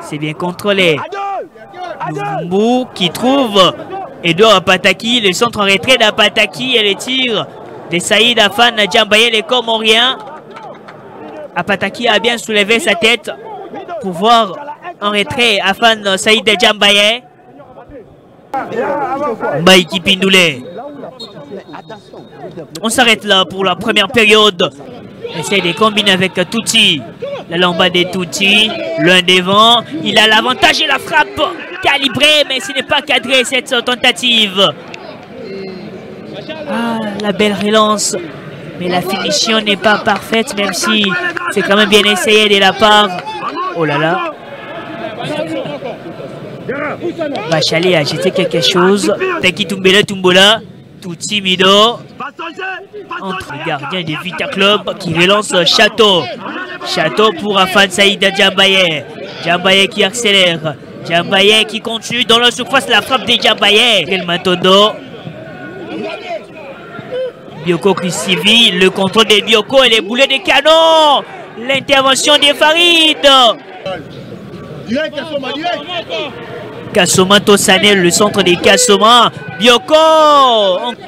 C'est bien contrôlé. Lumbu qui trouve Edouard Apataki, le centre en retrait d'Apataki et le tir de Saïd Afan Djambaye, les Comoriens. Apataki a bien soulevé sa tête pour voir en retrait Afan Saïd Djambaye. Baïki Pindoulé. On s'arrête là pour la première période. Essaye de combiner avec Touti. La lambade de Touti, l'un devant. Il a l'avantage et la frappe calibrée, mais ce n'est pas cadré cette tentative. Ah, la belle relance. Mais la finition n'est pas parfaite, même si c'est quand même bien essayé de la part. Oh là là. Bachale a jeté quelque chose. Taki Tumbela Tumbola. Tout timido. Entre gardien de Vita Club qui relance Château. Château pour Afan Saïd Djambaye. Djambaye qui accélère. Djambaye qui continue dans la surface la frappe de Djambaye. El Matondo. Bioko qui suivi. Le contrôle de Bioko et les boulets de canon. L'intervention de Farid. Kassoma Tosane, le centre des Kassoma. Bioko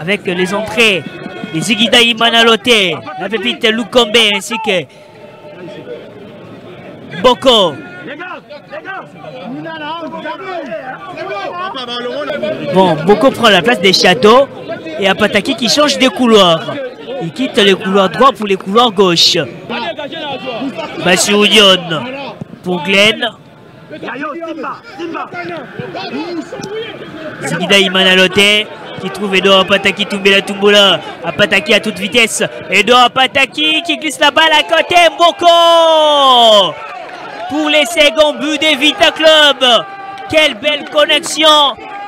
avec les entrées de Zigida Imanalote, la pépite Lukombe ainsi que Boko. Bon, Boko prend la place des châteaux et Apataki qui change de couloir. Il quitte le couloir droit pour le couloir gauche. Bassurudion pour Glenn. Zigida Imanalote qui trouve Edouard Apataki Tumbela Tumbola. Apataki à toute vitesse. Edouard Apataki qui glisse la balle à côté. Mboko pour les seconds buts de Vita Club. Quelle belle connexion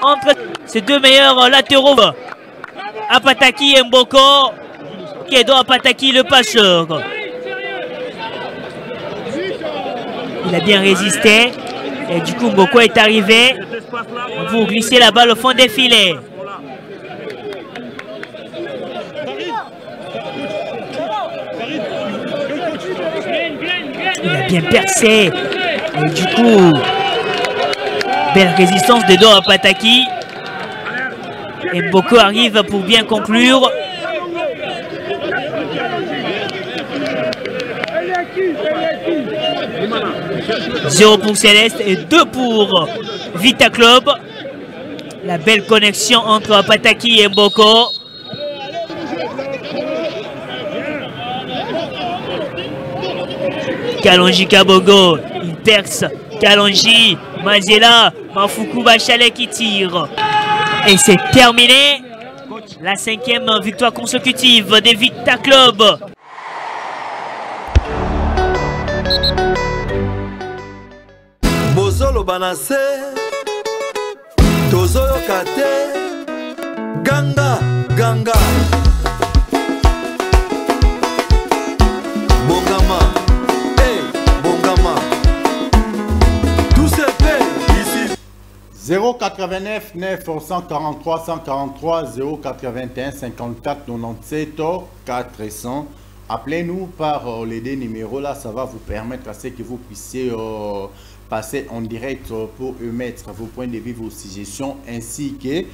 entre ces deux meilleurs latéraux. Apataki et Mboko. Edouard Pataki, le passeur. Il a bien résisté. Et du coup, Mboko est arrivé pour glisser la balle au fond des filets. Il a bien percé. Et du coup, belle résistance de Edouard Pataki. Et Mboko arrive pour bien conclure. 0 pour Céleste et 2 pour Vita Club. La belle connexion entre Pataki et Mboko. Kalonji Kabogo, il perce. Kalonji, Mazela, Mafuku Bachale qui tire. Et c'est terminé. La 5e victoire consécutive des Vita Club. Bozolo banase Tozoyo kate Ganga, ganga Bongama, hey, Bongama. Tout se fait ici. 089 943 143 081 54 97 400. Appelez-nous par les deux numéros là, ça va vous permettre à ce que vous puissiez passer en direct pour émettre vos points de vue, vos suggestions ainsi que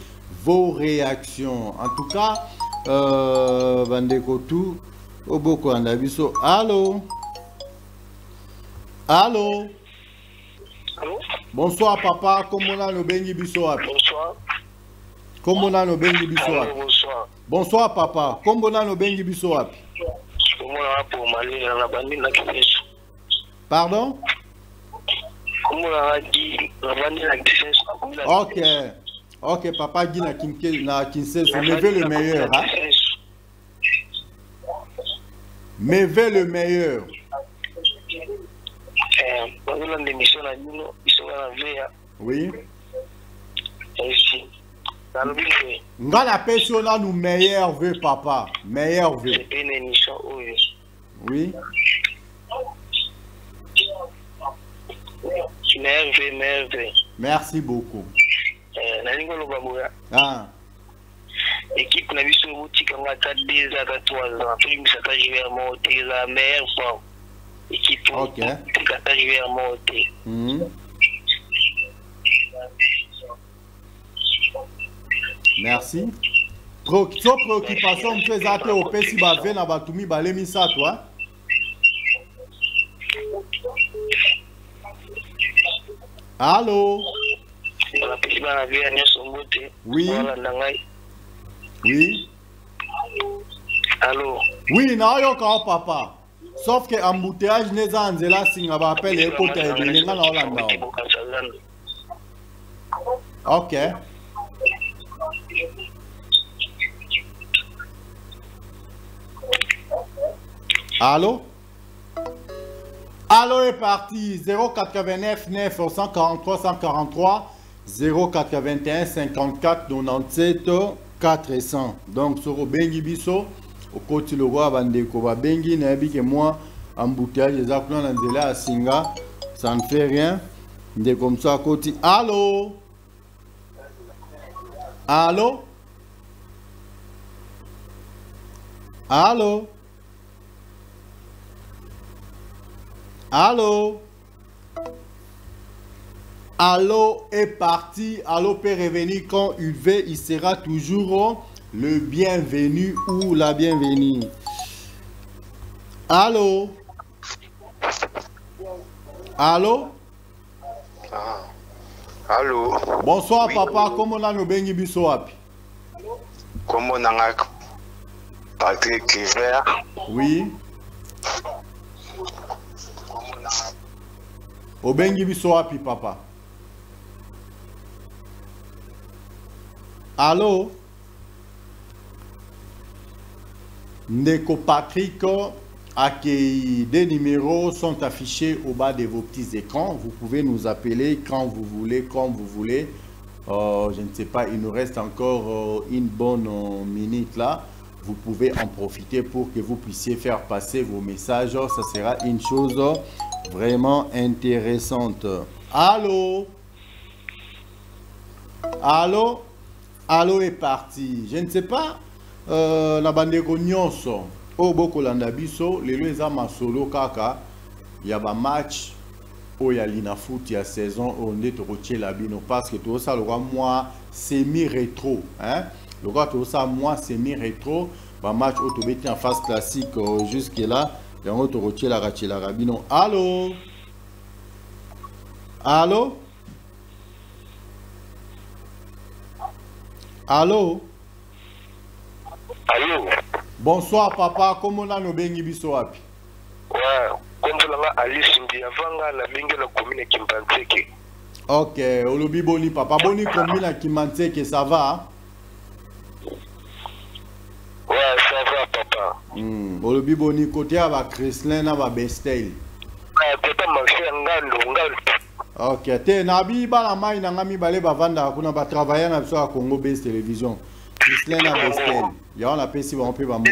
vos réactions. En tout cas, Bandeko tout au beaucoup en abisso. Allô? Allô? Allô? Bonsoir papa, comment on a le bengi biso? Bonsoir. Comment on a le bengi biso? Bonsoir. Bonsoir papa, comment on a le bengi biso? Comment on a pour Mali dans la bande na Kinesu? Pardon? Comment on a dit la bande na Kinesu? Ok. Ok, papa dit na Kinshasa, levez le meilleur. Hein? Levez le meilleur. Oui. Nga la personne a nous meilleur vœu papa. Meilleur vœu. Oui. Merci beaucoup. Ah. Équipe na biso boutique nga 4 à 3 ans tout le s'attache vers monter la meilleure forme équipe OK s'attache vers monter merci préoccupation me fait até au pesi ba ve na batumi ba lemisa toi allô oui. Oui. Allô. Oui, non, yo ka papa. Sauf que embouteillage n'est pas en zela singa ba appelle et côté de lenga na Hollande. OK. Allô? Allô est parti 089 943 143 081 54 97 400. Donc sur bengi biso au côté le roi bandeko ba bengi na bi que moi embouteillage des appelons dans zela singa ça ne fait rien de comme ça à côté. Allô? Allô? Allô? Allô? Allô est parti, allô peut revenir quand il veut, il sera toujours le bienvenu ou la bienvenue. Allô? Allô? Ah. Allô? Bonsoir oui. Papa, comment on a nos bengi biso api? Comment on a Patrick Cliver? Oui. Au bengi biso api papa? Allô? Ndeko Patrick, des numéros sont affichés au bas de vos petits écrans. Vous pouvez nous appeler quand vous voulez, comme vous voulez. Je ne sais pas, il nous reste encore une bonne minute là. vous pouvez en profiter pour que vous puissiez faire passer vos messages. Ça sera une chose vraiment intéressante. Allô? Allô? Allô est parti. Je ne sais pas. La bande nyonso. Au Bokolanda biso, les lois ma solo kaka. Il y a un match. Il y a l'ina foot, il y a saison. On est au la bino parce que tout ça, le roi moi semi-rétro. Hein? Le roi tout ça, moi semi-rétro. Un match au Tobeti en phase classique jusque là. Et on est la rabino. Allô? Allô? Allô? Allô? Bonsoir papa, comment on a nos bengi biso wapi? Ouais, comme vous l'avez Alice Ndiavanga, la bengi la commune Kimpanteke. Ok, olobi boni papa, boni commune Kimpanteke, ça va? Ouais, ça va papa. Olobi boni côté à Christlin na ba Bestel. Papa marché ngando. Ok, te nabi ba la mai na ngami bale ba vanda kuna ba travailler na biso à Congo Base Télévision. Christlin na Bestel. Ya on appelle si on peut ba mo.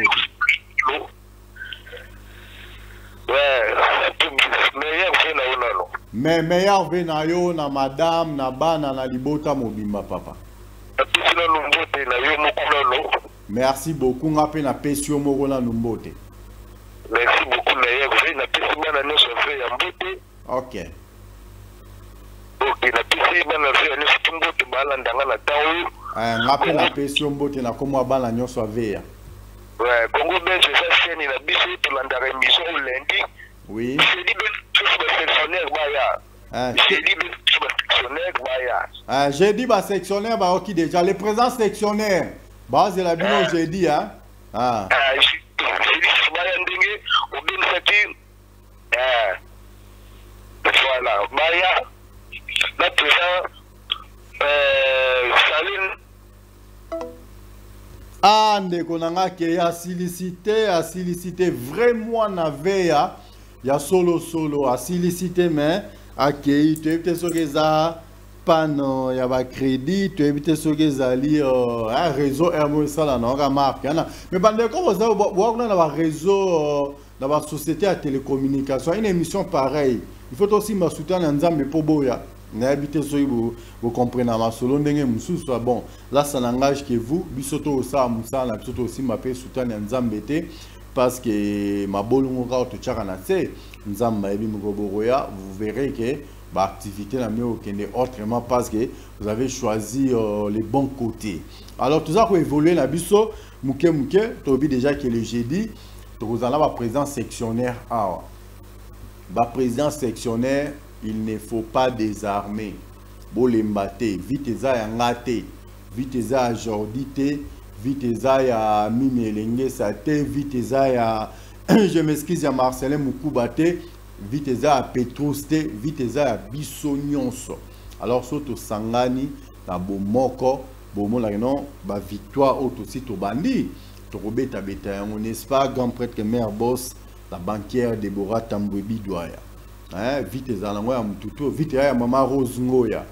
Ouais, meilleur vena onano. Mais meilleur vena yo na madame na bana na libota mobimba papa. Apisina lumbote na yo mokulano. Merci beaucoup ngape na pesio moko na lumbote. Merci beaucoup meilleur vena pesima na no sauver ya mbote. Ok. Ok, la pesima na vena no stumbote bala ndanga na tawo. Ngape na pesio mbote na komo bala nyonso aveya. Ouais, Congo Belge, ça c'est une abysse pour l'andare émission lundi. Oui. C'est dit que je suis sectionnaire, Baya. C'est dit que je suis sectionnaire, Baya. J'ai dit bah sectionnaire bah ok déjà les présents sectionnaires. Bah c'est la bino j'ai dit hein. Ah. Je dis Baya Ndenge au Ben Sati. Voilà, Baya. Là présent Saline. Ah, ndeko nanga ke ya silicité vraiment na veya ya solo a silicité mais akei tu éviter ce que ça pano ya ba crédit tu éviter ce que ça li un réseau hermo ça là non marque mais bande ko vous avez na ba réseau na ba société à télécommunication une émission pareille il faut aussi me soutenir nzambe po boya. N'habitez vous comprenez ma solo ndenge mususu bon là ça n'engage que vous bisoto ça musa na bisoto aussi m'appelle soutenir nzambete parce que ma bolungo ka to tchaka na se nzamba ebi mukoboroya vous verrez que ba activité na mieux kende autrement parce que vous avez choisi les bons côtés. Alors tout ça pour évoluer na biso muke tobi déjà que le jeudi to vous en la président sectionnaire a ba président sectionnaire. Il ne faut pas désarmer. Bolembate, vite za ya ngate, vite za ya jordite, vite za ya mimelenge sate, vite za ya je m'excuse ya Marcelin Moukubate, vite za ya Petrouste, vite za ya Bissonyonso. Alors soto sangani na bomoko, bomona non ba victoire auto sito bandi, to robeta beta on n'est pas grand prêtre mère boss, la banquière Deborah Tambwebi Douaya. Vite za lango ya mtutu vite ya mama Rose Ngoya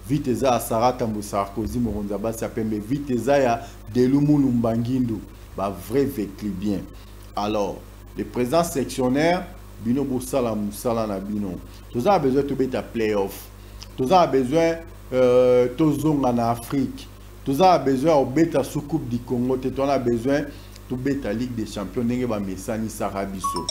vite za Sarah Tambo Sarkozy Moronza Basi Pembe vite za ya Delumu Lumbangindu ba vrai vécu bien. Alors les présents sectionnaires bino bosala musala na bino tous a besoin de beta playoff tous a besoin tozonga na Afrique tous a besoin au beta sous coupe du Congo tu as besoin to beta Ligue des Champions ndenge ba mesani Sarabiso.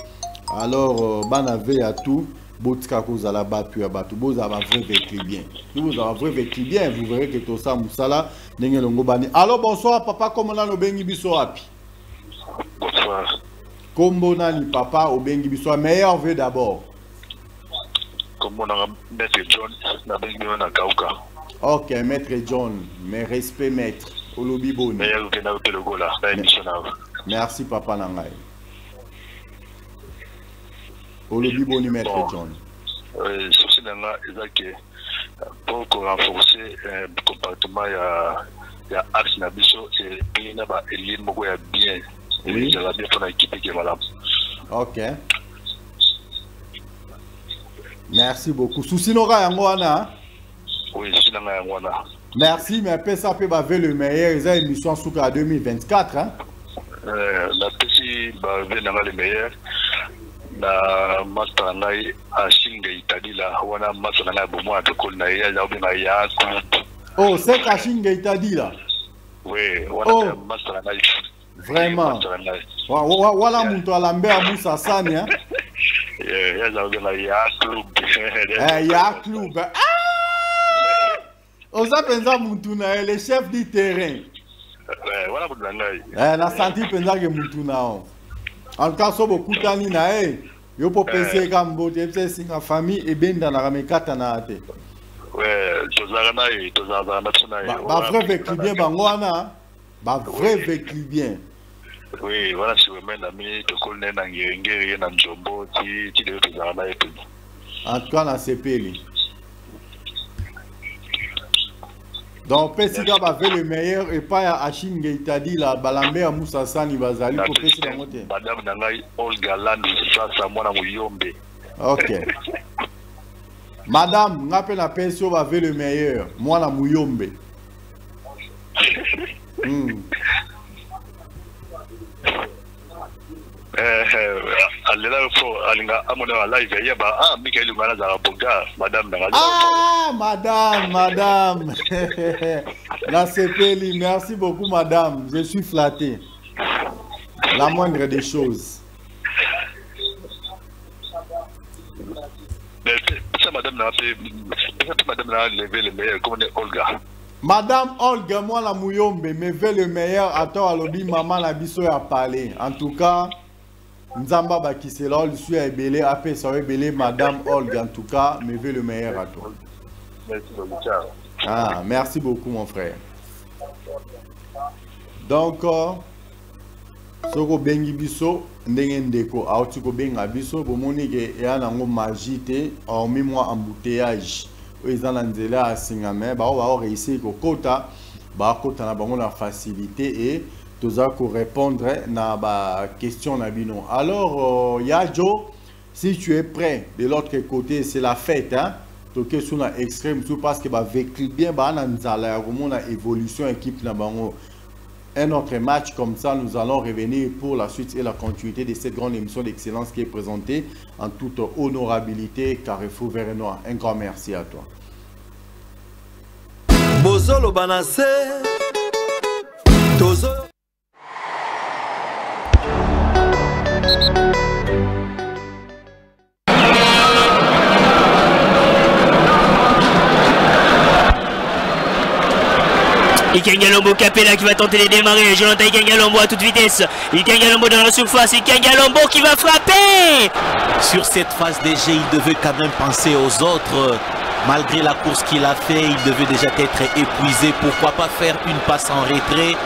Alors bana ve à tout botika ko za la batu ya batu bo za ba vrai vécu bien. Vous avez vrai vécu bien, vous verrez que tout ça musala ndenge longo bani. Alors bonsoir papa, comment na no bengi biso api? Bonsoir. Kombo nani papa au bengi biso meilleur vœu d'abord. Kombo na maître John na bengi na Kauka. OK, maître John, mes respects maître. Olobi boni. Meilleur vœu na le gola, na émission na. Merci papa nangai. Olobi boni maître John. Souci nanga ezaki pour renforcer le comportement ya axe na biso et puis na ba elite moko ya bien. Oui, je la bien pour l'équipe qui est malade. OK. Merci beaucoup. Souci nora yango wana. Oui, souci nanga yango wana. Merci, mais après ça peut baver le meilleur, ils ont émission sous 2024 hein. La PC va les meilleurs. La master nai a Shinga Itadi la wana master nai bomo a tokol na ya ya club. Oh, c'est Kashinga Itadi là. Oui, wana master nai. Vraiment. Voilà mon toi Lambert Moussa Sani hein. Ya ya club. Ya club. Oza penza Mutuna le chef du terrain. Voilà pour la na senti penza que Mutuna. En cas so beaucoup tani na yo po penser comme bote c'est une famille et ben dans la ramekata na ate. Ouais, tozana na ba vrai vécu bien bangwana. Ba vrai vécu bien. Oui, voilà si vous mettez ami to kolne na ngere na njombo ti de tozana et tout. En tout cas na CPL. Donc, Pessida va faire le meilleur et pas à Achim Gaitadi, la Balambé à Moussa Sani Bazali pour Pessida monter. Madame Nangai, Olga Land, ça, moi, Mouyombe. Ok. Madame, on appelle la Pessio va faire le meilleur. Moi, la Mouyombe. Madame. La CPL, merci beaucoup, madame. Je suis flatté. La moindre des choses. Madame Olga, moi la Mouyombe, me veut le meilleur. Attends, alobi, maman la biso a parlé. En tout cas, Nzamba Bakisela, je suis à Ebele, après ça Ebele, Madame Olga, en tout cas, me veut le meilleur à toi. Merci beaucoup. Ah, merci beaucoup, mon frère. Donc, soko bengi biso, ndenge ndeko, aotiko benga biso, bomoni ke ya nango magite, hormis moi embouteillage. Ils ont nzela à Singame, ba va réussir ko kota, ba kota na bango la facilité et tous à répondre na ba question na bino. Alors Yadjo, si tu es prêt de l'autre côté, c'est la fête hein. Donc sur la extrême tout parce que ba vécu bien ba na nzala comment la évolution équipe na bango. Un autre match comme ça, nous allons revenir pour la suite et la continuité de cette grande émission d'excellence qui est présentée en toute honorabilité. Carrefour Vernois, un grand merci à toi. Bozolo Banase, Tozo. Ikengalombo Capella qui va tenter de démarrer. Jonathan Ikengalombo à toute vitesse. Ikengalombo dans la surface. Ikengalombo qui va frapper. Sur cette phase de jeu, il devait quand même penser aux autres. Malgré la course qu'il a fait, il devait déjà être épuisé. Pourquoi pas faire une passe en retrait?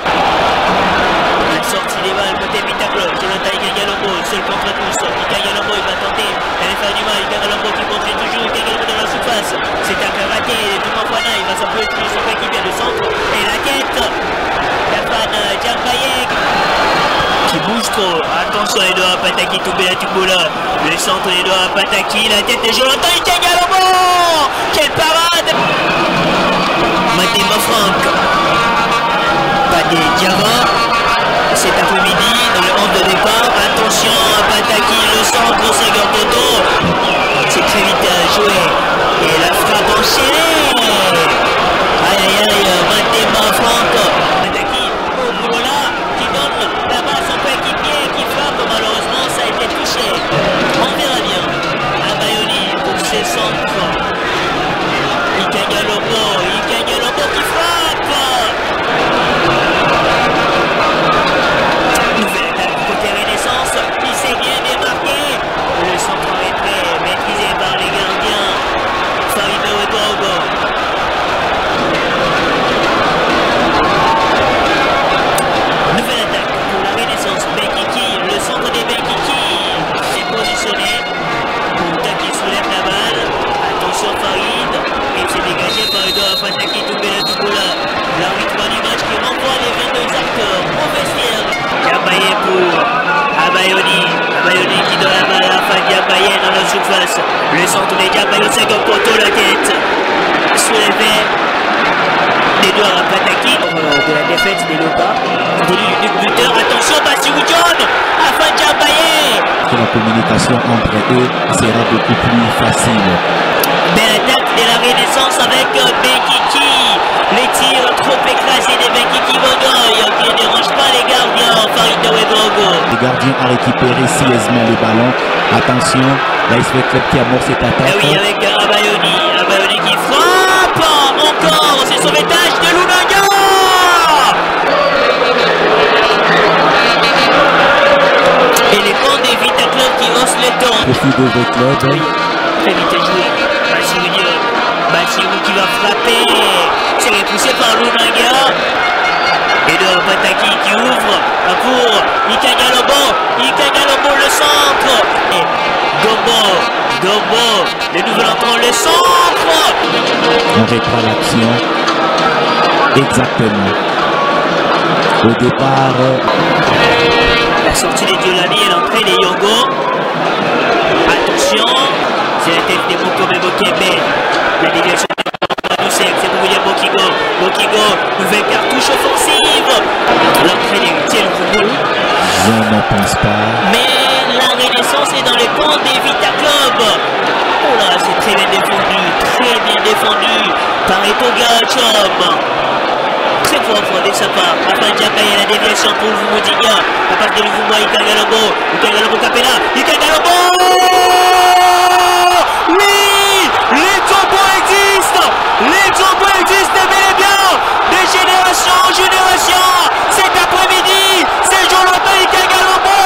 La sortie des balles côté Vitaclo. Jonathan Ikengalombo seul contre tous. Ikengalombo il va tenter d'aller faire du mal. Ikengalombo qui continue toujours. Ikengalombo dans la surface. C'est un peu raté. Toumafana il va s'appuyer sur son équipier de centre. Et la quête. La fan Djambayek qui bouge trop. Attention les doigts à Pataki Toubé la Tubola. Le centre les doigts à Pataki. La tête de Jonathan Ikengalombo. Quelle parade. Mathema Franck. Padé Diarra. Cet après-midi dans le hand de départ. Attention à Pataki. Le centre au second poteau. C'est très vite joué. Et la frappe enchaînée. Aïe aïe aïe. Mathema Franck. Pataki au boulot là. Qui donne la balle à son coéquipier. Qui frappe. Malheureusement ça a été touché. On verra bien. Abayoni pour ses centres. Ikengalombo qui frappe. Nouvelle attaque côté Renaissance, il s'est bien démarqué. Le centre retrait maîtrisé par les gardiens. Farid Ouedraogo. Nouvelle attaque pour la Renaissance. Benkiki, le centre des Benkiki s'est positionné. Kouta qui soulève la balle. Attention Farid. Et c'est dégagé par Edouard Pataki Toubela Touboula. L'arbitre du match qui renvoie les 22 acteurs au vestiaire. Diabaye pour Abayoni. Abayoni qui donne la balle à Fadi Diabaye dans la surface. Le centre de Diabaye au second poteau, la tête. Soulevé d'Edouard Pataki. De la défaite des Lopas. Du buteur. Attention, Bassirou la communication entre eux sera beaucoup plus facile. Belle attaque de la Renaissance avec Benkiki. Les tirs trop écrasés de Benkiki Bodoy qui ne dérange pas les gardiens. Farito Wedogo. Le gardien a récupéré sérieusement le ballon. Attention, l'ASV Club qui amorce cette attaque. Et oui, avec Abayoni. Abayoni qui frappe. Encore, c'est sauvetage de Lunanga. Et les bancs des Vita Club qui haussent le ton. Profit de V Club. Oui, très vite joué. Bassirou qui va frapper. C'est repoussé par Lunanga. Et de Pataki qui ouvre pour Ikagalobo. Ikagalobo le centre. Et Gombo. Le nouvel entrant le centre. On reprend l'action. Exactement. Au départ. La sortie de Diolani et l'entrée de Yongo. Attention. C'est la tête de Mokobe Bokebe. La déviation de Doucet, c'est pour William Bokigo. Bokigo, nouvelle cartouche offensive. L'entrée de Tiel Football. Je ne pense pas. Mais la Renaissance est dans le camp des Vita Club. Oh là, c'est très bien défendu par Eto Gachom. Très propre de sa part. Afin Djakaye, la déviation pour Vumodiga. À partir de Vumba, Ikagalobo Capella. Ikagalobo. Oui, les tombos existent. Les tombos existent bel et bien. De génération en génération. Cet après-midi, c'est Jonathan Ikagalobo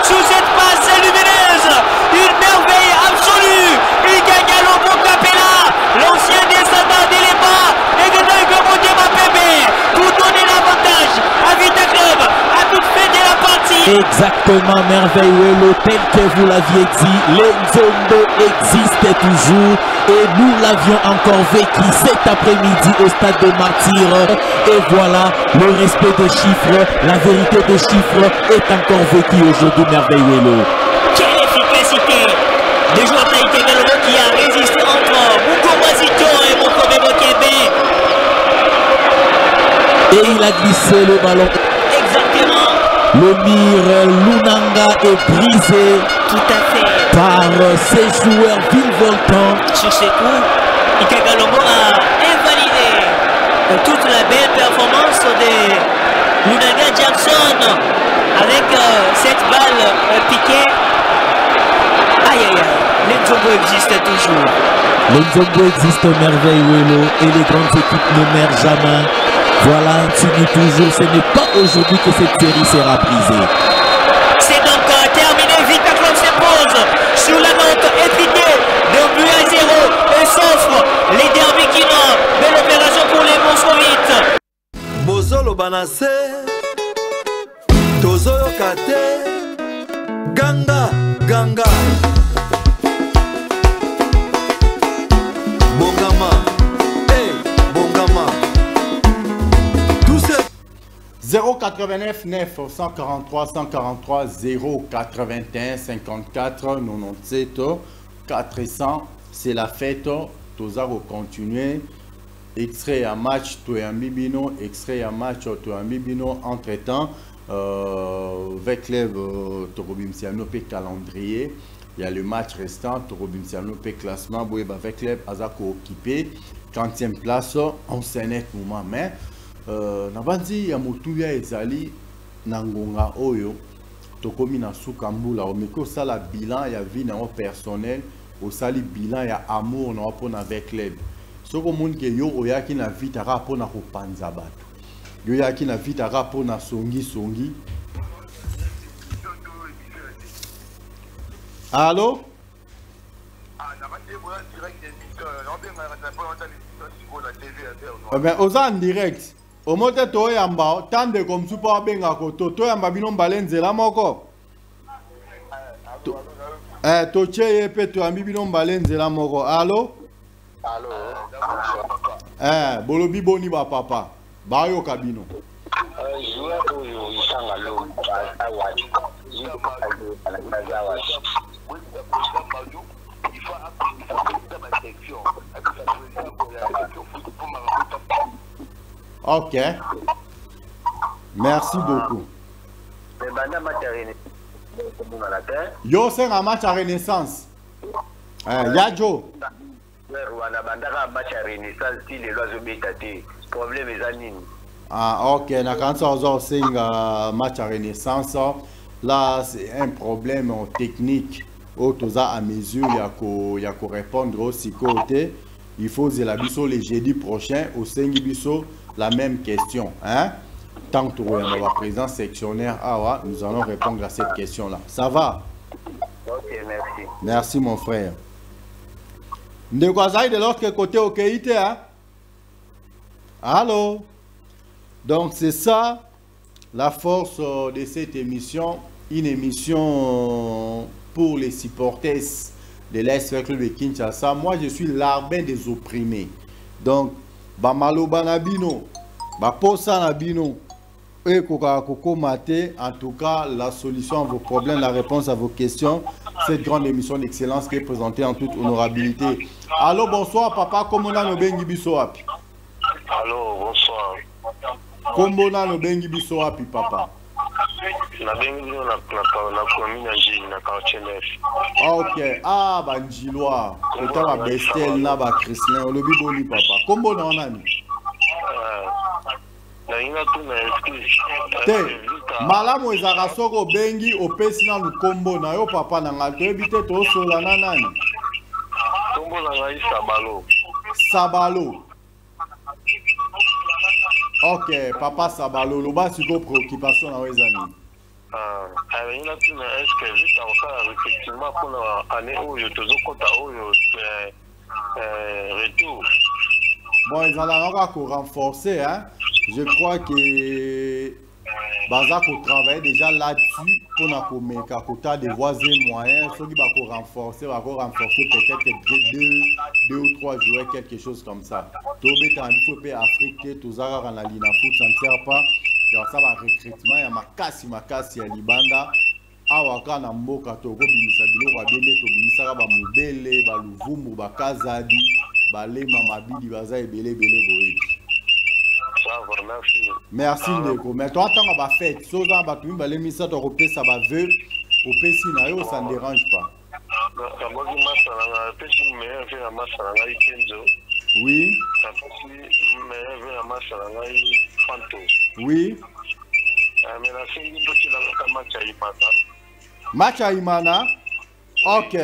sous cette passe lumineuse. Une merveille absolue. Ikagalobo Capella, l'ancien descendant d'Eleba. Et de Gomodia Mapebe pour donner l'avantage à Vita Club à toute fin de la partie. Exactement, merveilleux, tel que vous l'aviez dit, les Nzombo existent toujours et nous l'avions encore vécu cet après-midi au stade de Martyrs. Et voilà, le respect des chiffres, la vérité des chiffres est encore vécu aujourd'hui, merveilleux. Quelle efficacité de joueur Ikagalobo qui a résisté entre Mukomazito et Mokobe Bokebe. Et il a glissé le ballon. Exactement. Le mire Lunanga est brisé. Tout à fait. Par ces joueurs virevoltants. Sur ces coups, Ikagalobo a invalidé toute la belle performance de Lunanga Jackson avec cette balle piquée. Aïe aïe aïe, les Nzombo existent toujours. Les Nzombo existent merveilleux et les grandes équipes ne meurent jamais. Voilà, Ntini toujours, ce n'est pas aujourd'hui que cette série sera brisée. C'est donc terminé, Vita Club s'impose sur la note étriquée de but à 0 et s'offre les derbies qui n'ont. Belle opération pour les Moscovites. Bozolo Banase, Tozoyo Kate, Ganga. Bongama, Bongama. 089 9 143 143 081 54 97 400. C'est la fête. Tous à continuer. Extrait à match Toyambibino, extrait à match Toyambibino. Entre temps, avec les Torobimsiano P calendrier. Il y a le match restant, Torobimsiano P classement. Avec les Azako occupé. 40e place, on s'en est moment. Mais Nabandi ya motuya ezali nangonga oyo tokomi na sukambula omeko sala bilan ya vie na personnel osali bilan ya amour na pona avec club soko monde ke yo oyaki na vie ta pona ko panza bato yo yaki na vie ta pona songi Allô ben oza en direct au mote to yamba tande comme super benga koto to yamba bino mbalenzela moko to cheye pe to ambi bino mbalenzela moko allo bolobi boni ba papa ba yo kabino Ok. Merci beaucoup. Yo c'est un match à Renaissance. Yadjo. Ah ok, na quand ça c'est un match à Renaissance. Là c'est un problème technique. Autoza à mesure il y a qu'à répondre aussi côté. Il faut que les jeudi prochain au Sengibiso la même question, hein? Tant que la président sectionnaire, nous allons répondre à cette question-là. Ça va? Ok, merci. Merci, mon frère. De l'autre côté, ok, hein? Allô? Donc, c'est ça la force de cette émission. Une émission pour les supporters de l'AS Club de Kinshasa. Moi, je suis l'arbitre des opprimés. Donc, Bamalo Banabino, Baposa Nabino, et Koko Mate, en tout cas, la solution à vos problèmes, la réponse à vos questions, cette grande émission d'excellence qui est présentée en toute honorabilité. Allô, bonsoir, papa, comment on a nos bengi bisoapi? Allô, bonsoir. Comment on a nos bengi bisoapi, papa? La bengi na commune na quartier neuf. Ok, ah, Banjiloa, autant la bestel, na ba Christian, le biboli, papa. Comment on a mis? Te, malamu ezaka soko bengi opesi na lukombo na yo papa na nga toyebi te tosola na nani? Kombo na ngai Sabalo. Sabalo. Ok, papa Sabalo, loba siko préoccupation na yo ezani. Est-ce que juste encore effectivement pour l'année où je te zokota retour. Bon, ils allaient encore renforcer, hein. Je crois que Baza pour travailler déjà là-dessus pour la quota des voisins moyens, ceux qui vont renforcer peut-être deux ou trois joueurs, quelque chose comme ça. Tout le monde est en Afrique, tout ça en la ligne foot, ça ne sert pas. Il y a ça le recrutement, il y a makasi ya libanda. Awaka na mboka to ko bimisa biloko abende to bimisa ba mubele ba luvumbu ba kazadi ba lema mabidi baza ebele boyebi. Merci Ndeko. Mais toi tant ba fête, so za ba tumi ba lemisa to ko pesa ba vœu, au pesi na yo ça ne dérange pas. Oui. Oui. Match à Imana. Ok.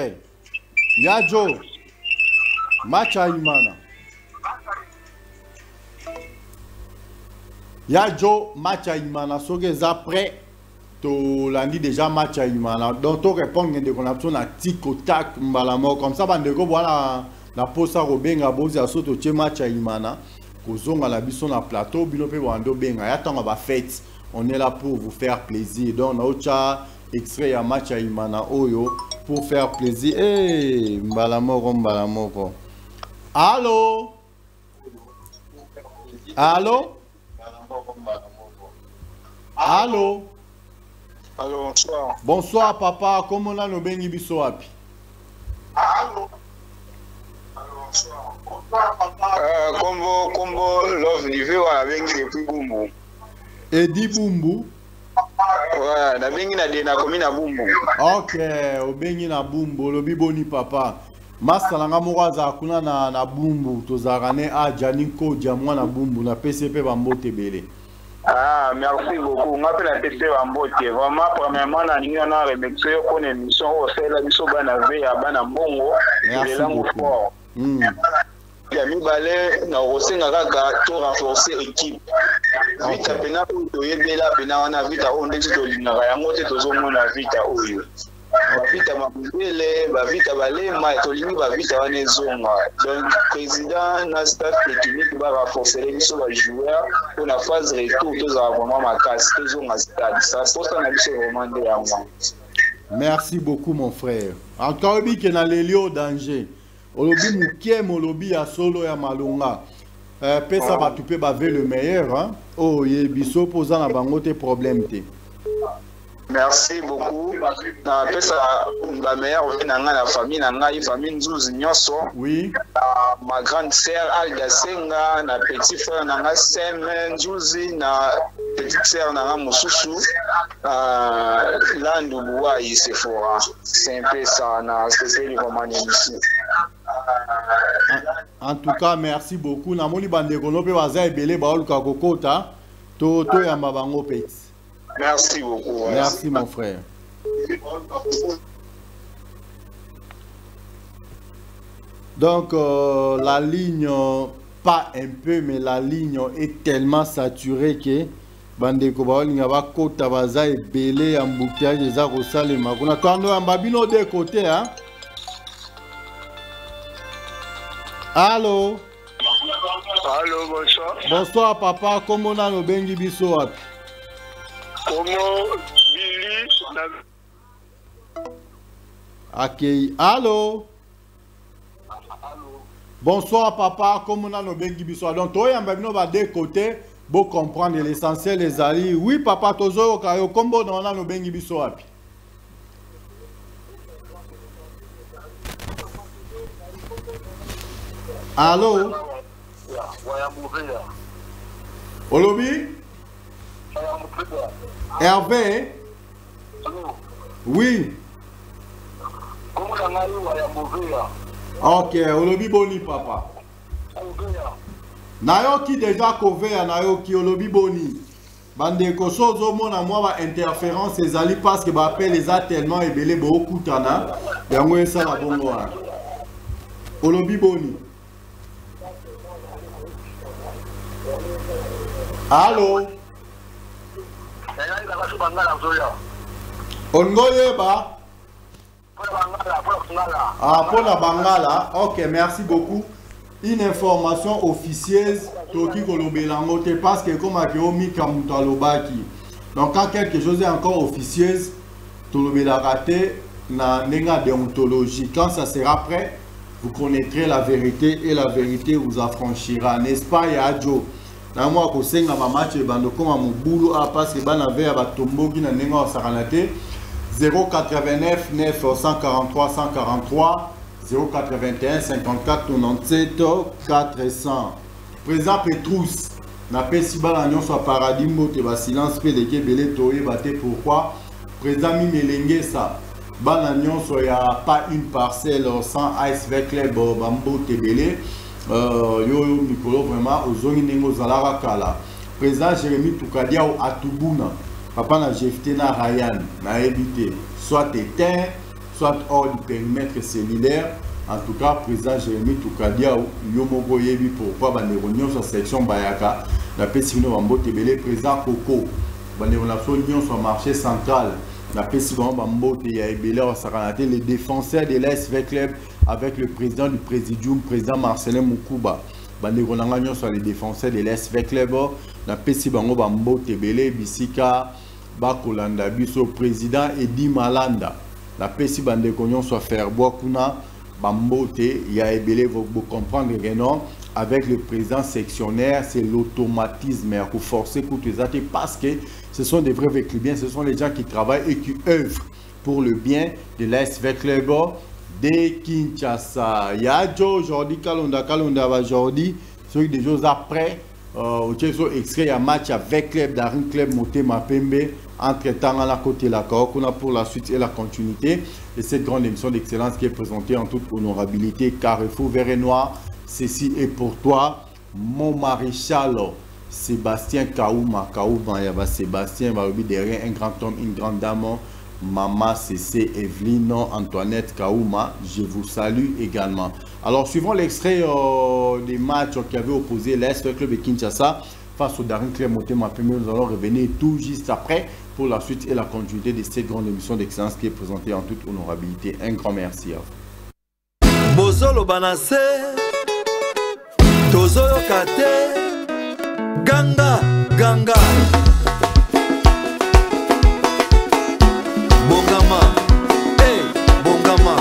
Yadjo. Match à Imana. Yadjo, match à Imana. So que après, tu l'as dit déjà match à Imana. Donc tu réponds de connexion à tic-tac, mbalamo. Comme ça, bandeko, voilà, la posa robenga bozi à soto tche match à Imana. Kozonga la bison na plateau, binope wando benga. Yatanga ba fête. On est là pour vous faire plaisir. Donc, on a extrait à match à Imana Oyo pour faire plaisir. Hey, Mbalamoko. Allô? Allô? Allô? Allô, bonsoir. Bonsoir, papa. Comment on a nos bengi biso api? Allô? Allô, bonsoir. Bonsoir, papa. Combo, love, niveau à bengi depuis Bumbu. Edi Bumbu. Ouais, na bengi na dena komi na Bumbu. Ok, o bengi na Bumbu, lo biboni papa. Master nga moraza kuna na Bumbu, tozarane a Janiko Jamwa na Bumbu na PCP Bambote Bele. Ah, merci beaucoup. On appelle la PCP Bambote. Vraiment, premièrement, na ninga na remercier pour une émission au fait la mission bana ve ya bana mbongo. Merci beaucoup. Yami balé na rosenga kaka to renforcer équipe. Vita pena to yebela pena wana vita onde to linga yango te tozomona vita oyo. Vita mabele ba vita balema to lingi ba vita wana ezonga. Donc président na staff technique ba renforcer les joueurs pour la phase retour to za vraiment makasi tozonga stade. Ça c'est na biso vraiment de yango. Merci beaucoup mon frère. Encore bi que na lelio danger. Olobi mukiem olobi ya solo ya malonga. Pesa ba tupe ba ve le meilleur hein. Oh ye biso posa na bango te problème te. Merci beaucoup. Na pesa la meilleure vie na la famille Nzouzi Nyonso. Oui. Ma grande sœur Alda Senga, na petit frère Nanga Sem Nzouzi, na petite sœur Nanga Mosusu. Landu Bouaï Sephora. C'est un peu ça, na c'est le roman ici. En tout cas, merci beaucoup. Na moni bande kono pe waza ebele ba oluka kokota. To ya mabango peti. Merci beaucoup. Merci mon frère. Donc la ligne, pas un peu, mais la ligne est tellement saturée que Bandeko Baolinga va kota baza et belé embouteillage des arrosales et magona. Tando ambabino de côté, hein? Allô? Allô, bonsoir. Bonsoir papa, comment on a nos bengi biso? Comment Billy Accueil. Allô? Bonsoir papa, comment on a nos bengi biso? Donc toi y a même nos deux côtés, pour comprendre l'essentiel des alliés. Oui papa, tozo kayo combo on a nos bengi biso api. Allô? Olobi? Hervé? Oui. Ok, Olobi boni papa. Nayoki déjà couvert, Nayoki Olobi boni. Bande kosozo mona moi ba interférence les ali parce que ba appelle les a tellement ebele beaucoup tana. Yango ça la bongo. Olobi boni. Allô? Ongoyeba? Ah, pour la Bangala. Ok, merci beaucoup. Une information officieuse, Toki Kolobelangote, parce que comme à Kiomi Kamutalobaki. Donc, quand quelque chose est encore officieuse, Tolobelagate n'a pas déontologie. Quand ça sera prêt, vous connaîtrez la vérité et la vérité vous affranchira. N'est-ce pas, Yadjo? Na moi ko senga ma match bando koma mobulu a parce que bana ve ba tomboki na nenga saranate 089 943 143 081 54 97 400. Président Petrus na pesi bala nyon so paradis mote ba silence pe de kebele toye baté pourquoi président Mimelenge ça bana nyon so ya pas une parcelle sans ice avec les bambo tebele. Yo Mikolo vraiment ozongi nengo zalara kala président Jérémy Toukadia ou Atubuna papa na GFT na Ryan na évité soit éteint soit hors du périmètre cellulaire. En tout cas président Jérémy Toukadia ou Yomoko yebi pourquoi bande réunion sur section Bayaka na pesino bambo tebele président Coco bande réunion sur marché central na pesino bambo te ya ebele au saranate les défenseurs de l'ASV Club avec le président du Présidium, président Marcelin Moukouba. Bandeko nanga sur les défenseurs de l'ASV Club na pesi bango bambo tebele bisika bakolanda biso président Edi Malanda. La pesi bandeko sur faire bois kuna bambo te ya ebele vous comprendre que non avec le président sectionnaire c'est l'automatisme à forcer coûter parce que ce sont des vrais véhicules, ce sont les gens qui travaillent et qui œuvrent pour le bien de l'ASV Club de Kinshasa. Yadjo aujourd'hui Kalonda aujourd'hui ceux des jours après au extrait il y a match avec club Darin Club Motema Pembe entre temps à la côté la Kaokuna pour la suite et la continuité de cette grande émission d'excellence qui est présentée en toute honorabilité. Carrefour Vert et Noir, ceci est pour toi mon maréchal Sébastien Kaouma. Kaouma Yaba Sébastien Barobi derrière un grand homme, une grande dame. Maman CC Evelyne Antoinette Kaouma, je vous salue également. Alors suivant l'extrait des matchs qui avaient opposé l'ASV Club de Kinshasa face au Darin Club Motema Pembe, nous allons revenir tout juste après pour la suite et la continuité de cette grande émission d'excellence qui est présentée en toute honorabilité. Un grand merci à vous. Bozolo Banase Tozoyo Kate Ganga Ganga Bongama, hey, Bongama.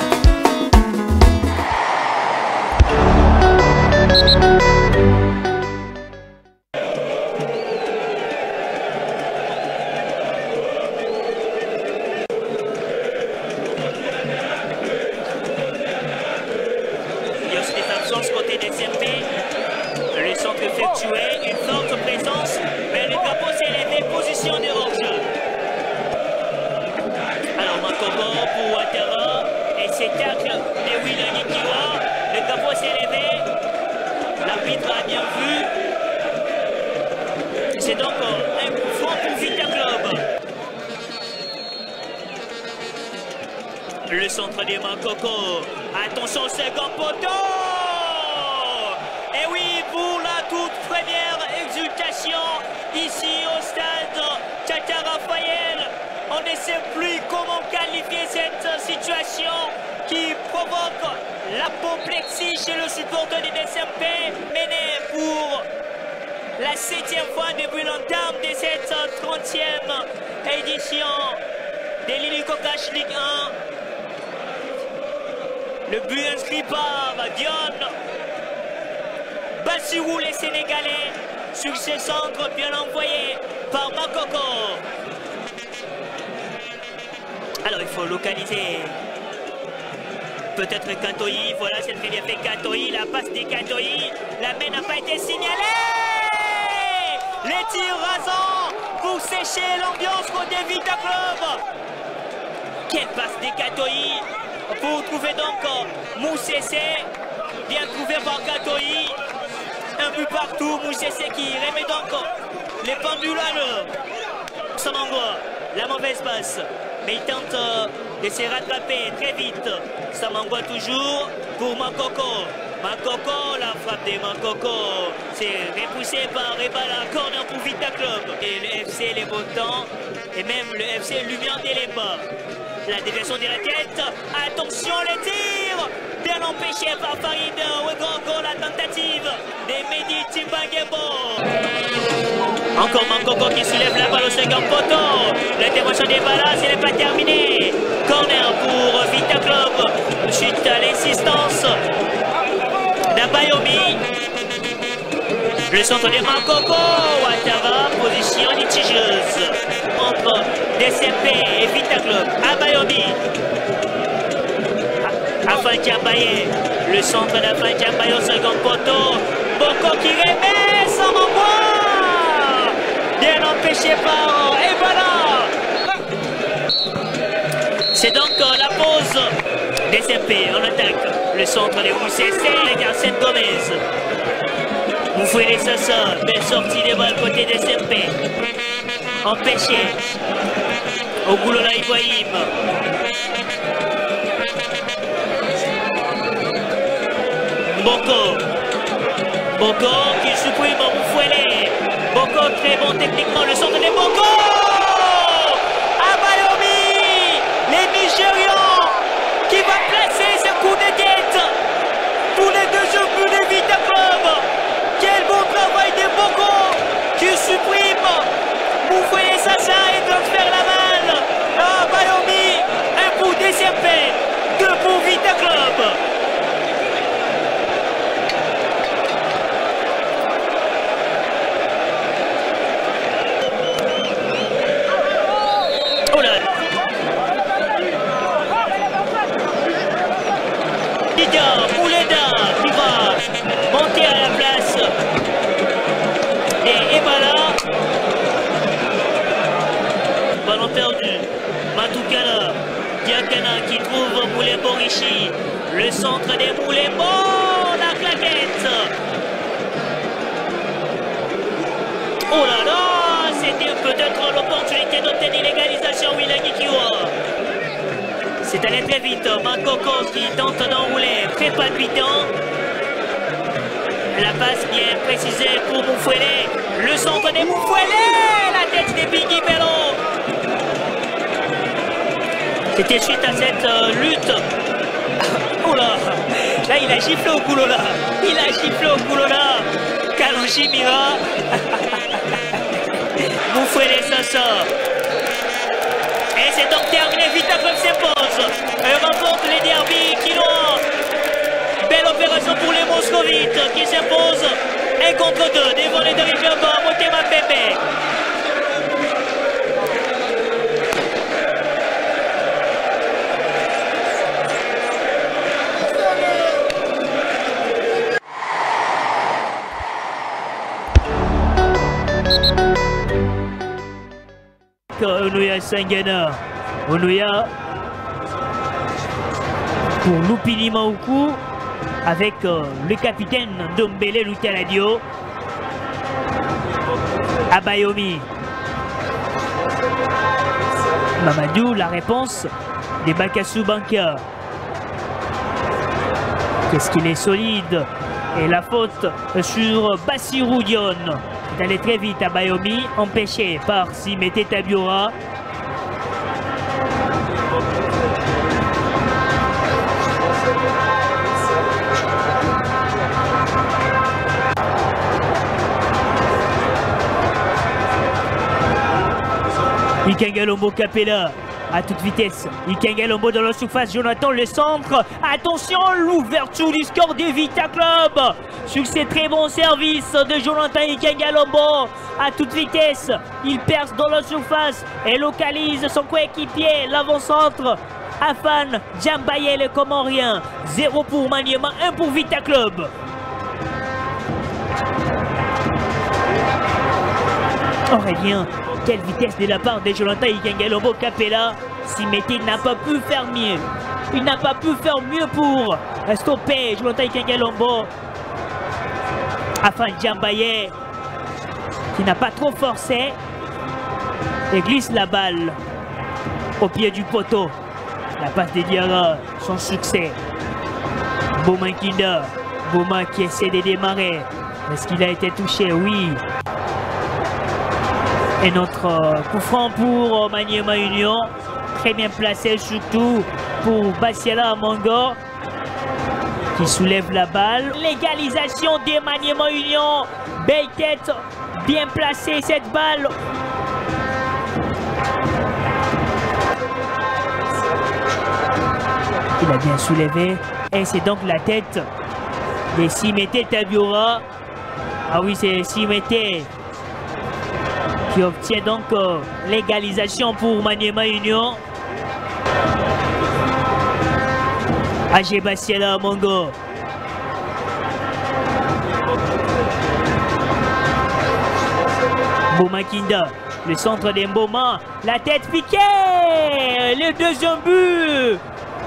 Makoko pour Ouattara. Et c'est tacle de William Kiwa. Le drapeau s'est levé. L'arbitre a bien vu. C'est donc un coup franc pour Vita Club. Le centre des Makoko. Attention, second poteau. Et oui, pour la toute première exultation ici au stade Tata Raphaël. On ne sait plus comment qualifier cette situation qui provoque l'apoplexie chez le supporter du SMP, mené pour la 7e fois depuis l'entame de cette 30e édition de l'Ilikokash Ligue 1. Le but inscrit par Dion Bassirou, les Sénégalais, sur ce centre bien envoyé par Makoko. Alors il faut localiser peut-être Katoï. Voilà, c'est très bien fait Katoï. La passe des Katoï. La main n'a pas été signalée. Les tirs rasants pour sécher l'ambiance côté Vita Club. Quelle passe des Katoï pour trouver donc Moussessé. Bien trouvé par Katoï. Un but partout. Moussessé qui remet donc les pendules à l'heure. Samangwa, la mauvaise passe. Mais il tente de se rattraper très vite. Ça m'envoie toujours pour Makoko. Makoko, la frappe de Makoko. C'est repoussé par Rebala. Corner pour Vita Club. Et le FC, les beaux temps. Et même le FC Lumière des les bas. La déviation de la tête. Attention, les tirs. Bien empêché par Farid Ouegongo. La tentative de Mehdi Timbangembo. Encore Makoko qui soulève la balle au second poteau. L'intervention des balles, ce n'est pas terminé. Corner pour Vita Club. Chute à l'insistance d'Abayomi. Le centre de Makoko. Ouattara, position litigieuse entre DCP et Vita Club. Abayomi. Afan Diabaye. Le centre d'Afan Diabaye au second poteau. Boko qui remet sans renvoi. Bien empêché par Ebala. C'est donc la pause des SMP. On attaque le centre de Moussessé avec Arsène Gomez. Moufoué Sassa, belle sortie des balles côté des SMP. Empêché. Ogoulola Ibrahim. Boko qui supprime Moufoué. Boko très bon techniquement, le centre des Boko. Abayomi, les Nigérians qui va placer ce coup de tête pour les deuxièmes buts de Vita Club. Quel bon travail de Boko qui supprime Moufoué Sassa et transfère la balle. Abayomi, un coup DCP, 2 pour Vita Club. Mouleda qui va monter à la place et Ebala. Ballon perdu. Matoukala. Diakana qui trouve Moulembo Rishi. Le centre des Moulembo. La claquette. Oh là là, c'était peut-être l'opportunité d'obtenir l'égalisation Wilani Kiwa. C'est allé très vite, Makoko qui tente d'enrouler, très palpitant. La passe bien précisée pour Moufouélé. Le centre des Moufouélé, la tête de Biggie Bello. C'était suite à cette lutte. Oh là, là il a giflé au Goulola. Il a giflé au Goulola. Kalonji Mira. Moufouélé Sassa. Et c'est donc terminé, Vita Club s'impose. Elle remporte les derbies quinois. Belle opération pour les Moscovites qui s'imposent 1 contre 2 devant les dirigeants Motema Pepe. Onuya Sangana. Onuya pour Lupini Maoukou avec le capitaine Dombele Lutaladio. Abayomi. Mamadou, la réponse des Bakassou Banka. Qu'est-ce qu'il est solide. Et la faute sur Bassirou Dion. C'est allé très vite à Bayomi, empêché par Simete Tabiora. Ikengalombo Capella à toute vitesse. Ikengalombo dans la surface. Jonathan le centre. Attention, l'ouverture du score de Vita Club. Sur ces très bons services de Jonathan Ikengalombo à toute vitesse. Il perce dans la surface et localise son coéquipier. L'avant-centre. Afan Djambaye le Comorien. 0 pour Maniema, 1 pour Vita Club. Aurélien. Quelle vitesse de la part de Jonathan Ikengalombo Capella. Simete n'a pas pu faire mieux. Il n'a pas pu faire mieux pour stopper Jonathan Ikengalombo. Afan Djambaye qui n'a pas trop forcé et glisse la balle au pied du poteau. La passe de Diarra, son succès. Boma Kinda. Boma qui essaie de démarrer. Est-ce qu'il a été touché? Oui. Et notre coup franc pour Maniema Union, très bien placé surtout pour Bassiala Amango qui soulève la balle. L'égalisation de Maniema Union, belle tête, bien placée cette balle. Il a bien soulevé et c'est donc la tête de Simete Tabiora. Ah oui, c'est Simete qui obtient donc l'égalisation pour Maniema Union. AG Bassiala Amango. Boma Kinda, le centre d'Emboma, la tête piquée, le deuxième but.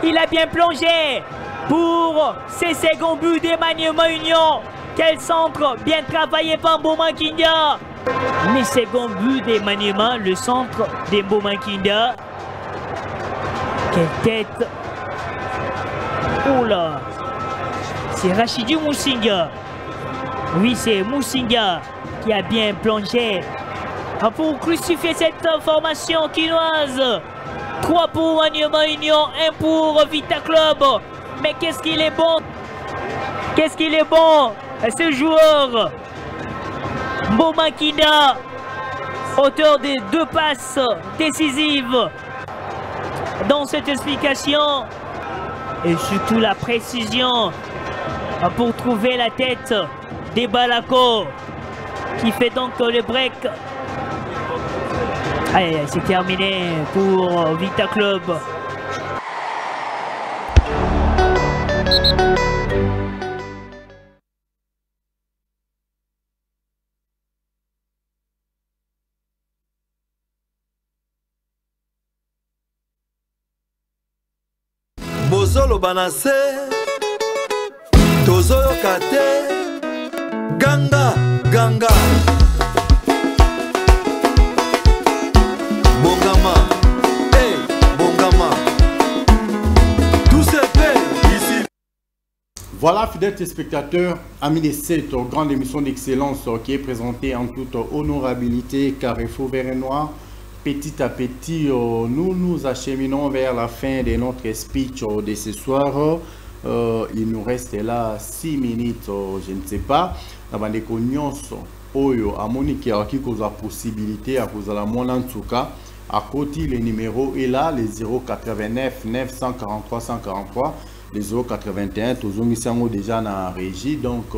Il a bien plongé pour ses seconds buts de Maniema Union. Quel centre bien travaillé par Boma Kinda. Les seconds buts de Maniema, le centre de Boma Kinda. Quelle tête. Oh là. C'est Rachidi Moussinga. Oui, c'est Moussinga qui a bien plongé pour crucifier cette formation quinoise. 3 pour Maniema Union, 1 pour Vita Club. Mais qu'est-ce qu'il est bon. Qu'est-ce qu'il est bon ce joueur. Boma Kinda, auteur des 2 passes décisives dans cette explication. Et surtout la précision pour trouver la tête des Balako qui fait donc le break. Allez, c'est terminé pour Vita Club. Bozolo banase Tozoyo kate Ganga Ganga Bongama Hey Bongama Tout se fait ici. Voilà, fidèles téléspectateurs, amis des 7, grande émission d'excellence qui est présentée en toute honorabilité, Carrefour Vert et Noir. Petit à petit, nous nous acheminons vers la fin de notre speech de ce soir. Il nous reste là 6 minutes, je ne sais pas. Avant de connaître, à Monique, qui a la possibilité, à cause de la monnaie en tout cas, à côté, le numéro est là, les 089 943 143, les 081, tous nous déjà dans la régie, donc,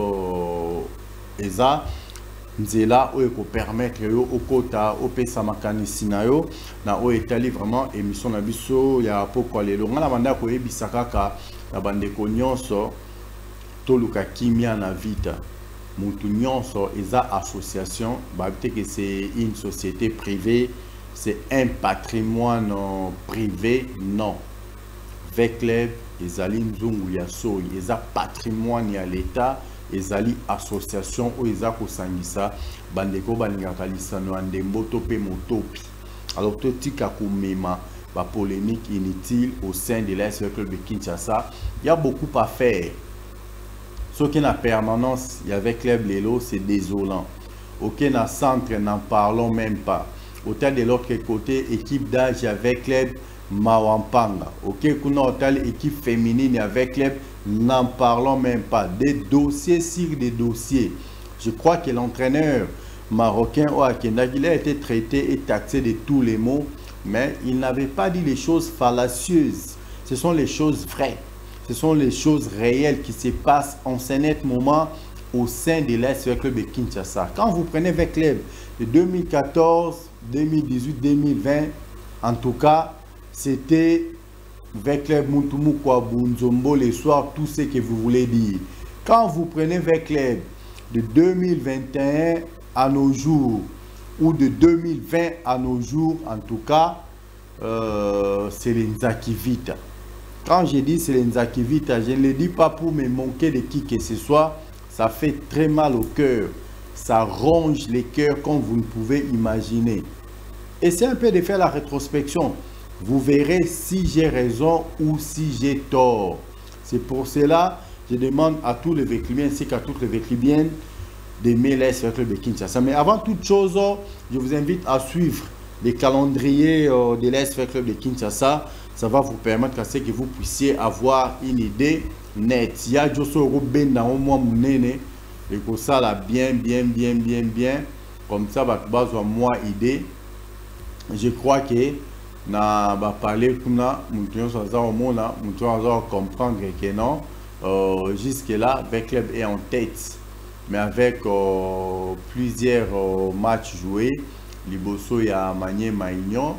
nzela oyo ko permettre yo okota opesa makanisi na yo na o etali vraiment émission na biso ya pokwa lelo ngala banda ko yebisa kaka na bande ko nyonso toluka kimia na vita mutu nyonso eza association ba que c'est une société privée, c'est un patrimoine privé, non. Vecleb ezali nzungu ya soi, eza patrimoine ya l'État, ezali association ou eza kosangisa bandeko balingaka lisano ya ndembo to pe motopi. Alors totika komema ba polémique inutile au sein de l'AS Club de Kinshasa. Il y a beaucoup à faire. Ce qui est en permanence, il y avait Club Lelo, c'est désolant. Aucun centre, n'en parlons même pas. Autant de l'autre côté, équipe d'âge avec Club Mawampanga. Ok, hôtel équipe féminine avec Club, n'en parlons même pas. Des dossiers sur des dossiers. Je crois que l'entraîneur marocain il a été traité et taxé de tous les mots, mais il n'avait pas dit les choses fallacieuses. Ce sont les choses vraies. Ce sont les choses réelles qui se passent en ce net moment au sein de l'AS Club de Kinshasa. Quand vous prenez avec club de 2014, 2018, 2020, en tout cas, c'était avec club Mutumu Bunzombo les soirs, tout ce que vous voulez dire. Quand vous prenez avec club de 2021 à nos jours, ou de 2020 à nos jours, en tout cas, c'est l'Inzaki Vita. Quand je dis c'est l'Inzaki Vita, je ne le dis pas pour me manquer de qui que ce soit. Ça fait très mal au cœur. Ça ronge les cœurs comme vous ne pouvez imaginer. Et c'est un peu de faire la rétrospection. Vous verrez si j'ai raison ou si j'ai tort. C'est pour cela que je demande à tous les véclibiens ainsi qu'à toutes les véclibiennes d'aimer l'AS Club de Kinshasa. Mais avant toute chose, je vous invite à suivre les calendriers de l'AS Club de Kinshasa. Ça va vous permettre à ce que vous puissiez avoir une idée nette. Il y a Josso Ruben dans au moins Mounene. Et que ça là bien. Comme ça, va avoir moins idée. Je crois que na va parler comme là, nous allons comprendre que non. Jusque là, avec club est en tête. Mais avec plusieurs matchs joués, Liboso y a Magné Maignon,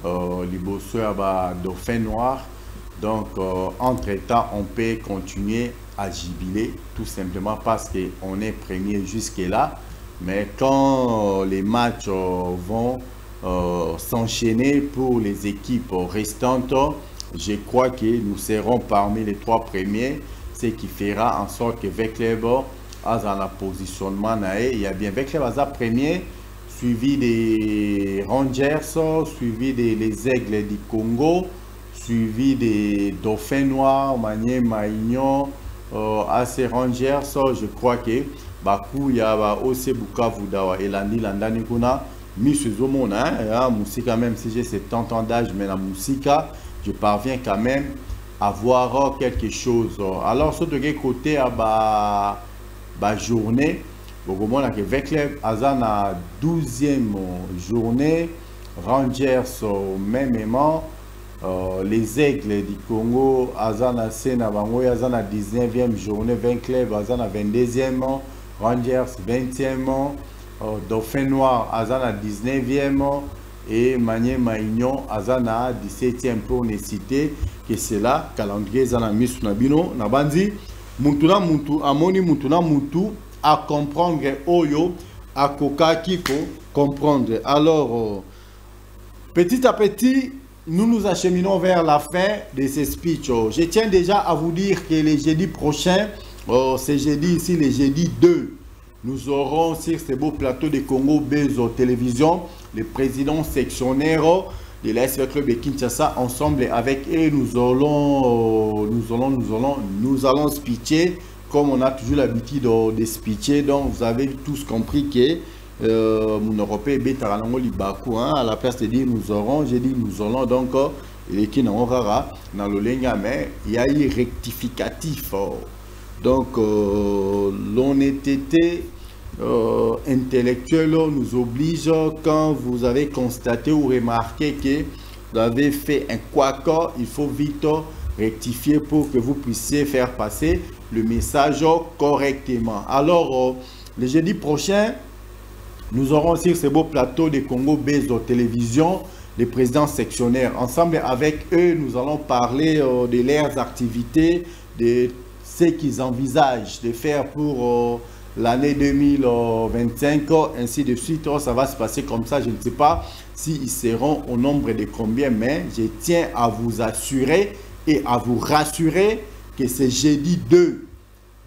Liboso y a Dauphin Noir. Donc, entre-temps, on peut continuer à jubiler, tout simplement parce qu'on est premier jusque-là. Mais quand les matchs vont s'enchaîner pour les équipes restantes, je crois que nous serons parmi les 3 premiers, ce qui fera en sorte que Vecleb a un positionnement. Il y a bien Vecleb à premier, suivi des Rangers, suivi des Aigles du Congo, suivi des Dauphins Noirs, Magné Maignon, AC Rangers. Je crois que Bakou, il y a aussi Bukavu Dawa et Landi Landani Kuna. Musica, même si j'ai 70 ans d'âge, mais la musica, je parviens quand même à voir quelque chose. Alors, sur le côté à la journée, avec les Azana 12e journée, Rangers mêmement, les Aigles du Congo, Azana Sena Bango, Azana 19e journée, 20 clubs, Azana 22e, Rangers 20e. Dauphin Noir, Azana 19e et Magné Maignon, Azana 17e pour ne citer que c'est là, calendrier Zana Misunabino, Nabandi, Mutuna Mutu, Amoni Mutuna Mutu, à comprendre Oyo, à Koka Kiko, comprendre. Alors, petit à petit, nous nous acheminons vers la fin de ces speeches. Je tiens déjà à vous dire que le jeudi prochain, c'est jeudi ici, le jeudi 2. Nous aurons sur ce beau plateau de Congo Bezo Télévision, le président sectionnaire de l'AS Club de Kinshasa. Ensemble avec eux, nous allons speecher comme on a toujours l'habitude de speecher. Donc vous avez tous compris que mon Européen Betarango Libakou, à la place de dire nous aurons, j'ai dit nous allons donc les qui n'ont rara dans le lenga, mais il y a eu rectificatif. Donc l'honnêteté intellectuelle nous oblige quand vous avez constaté ou remarqué que vous avez fait un quaccord, il faut vite rectifier pour que vous puissiez faire passer le message correctement. Alors le jeudi prochain, nous aurons sur ce beau plateau de Congo Bezo Télévision les présidents sectionnaires. Ensemble avec eux, nous allons parler de leurs activités, de ce qu'ils envisagent de faire pour l'année 2025, ainsi de suite. Ça va se passer comme ça. Je ne sais pas s'ils seront au nombre de combien, mais je tiens à vous assurer et à vous rassurer que c'est jeudi 2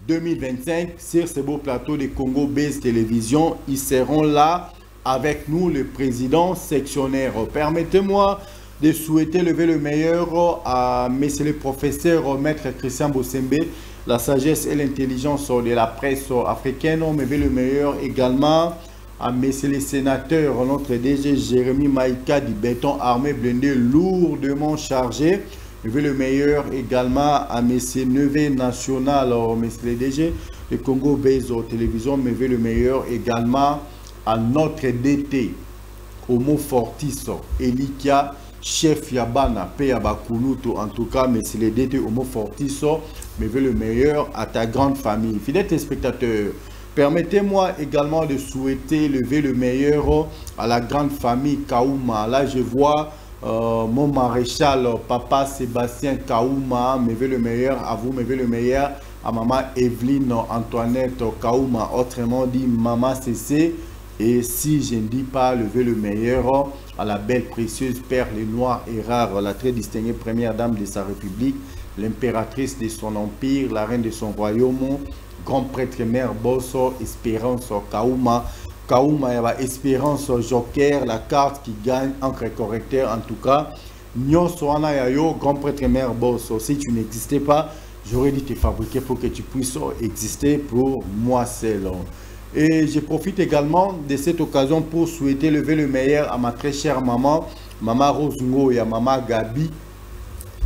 2025 sur ce beau plateau de Congo Base Télévision. Ils seront là avec nous, le président sectionnaire. Permettez-moi de souhaiter lever le meilleur à messieurs les professeurs, maître Christian Bossembe, la sagesse et l'intelligence de la presse africaine. On me veut le meilleur également à messieurs les sénateurs, notre DG Jérémy Maïka du béton armé blindé lourdement chargé. Je veux le meilleur également à messieurs Neve National, messieurs les DG de Congo Base Télévision. Je veux le meilleur également à notre DT Homo Fortis Elikia chef Yabana Peyabakuluto. En tout cas, messieurs les DT Homo Fortis, je veux le meilleur à ta grande famille. Fidèles téléspectateurs, permettez-moi également de souhaiter lever le meilleur à la grande famille Kaouma. Là, je vois mon maréchal, papa Sébastien Kaouma, me veut le meilleur à vous, me veut le meilleur à maman Evelyne Antoinette Kaouma, autrement dit maman CC. Et si je ne dis pas lever le meilleur à la belle précieuse perle noire et rare, la très distinguée première dame de sa république, l'impératrice de son empire, la reine de son royaume, grand prêtre mère Bosso, Espérance Kaouma. Kaouma, il y a Espérance Joker, la carte qui gagne encre correcteur. En tout cas, Nyonsoana Yayo, grand prêtre mère Bosso. Si tu n'existais pas, j'aurais dû te fabriquer pour que tu puisses exister pour moi seul. Et je profite également de cette occasion pour souhaiter lever le meilleur à ma très chère maman, maman Rosungo et à maman Gabi,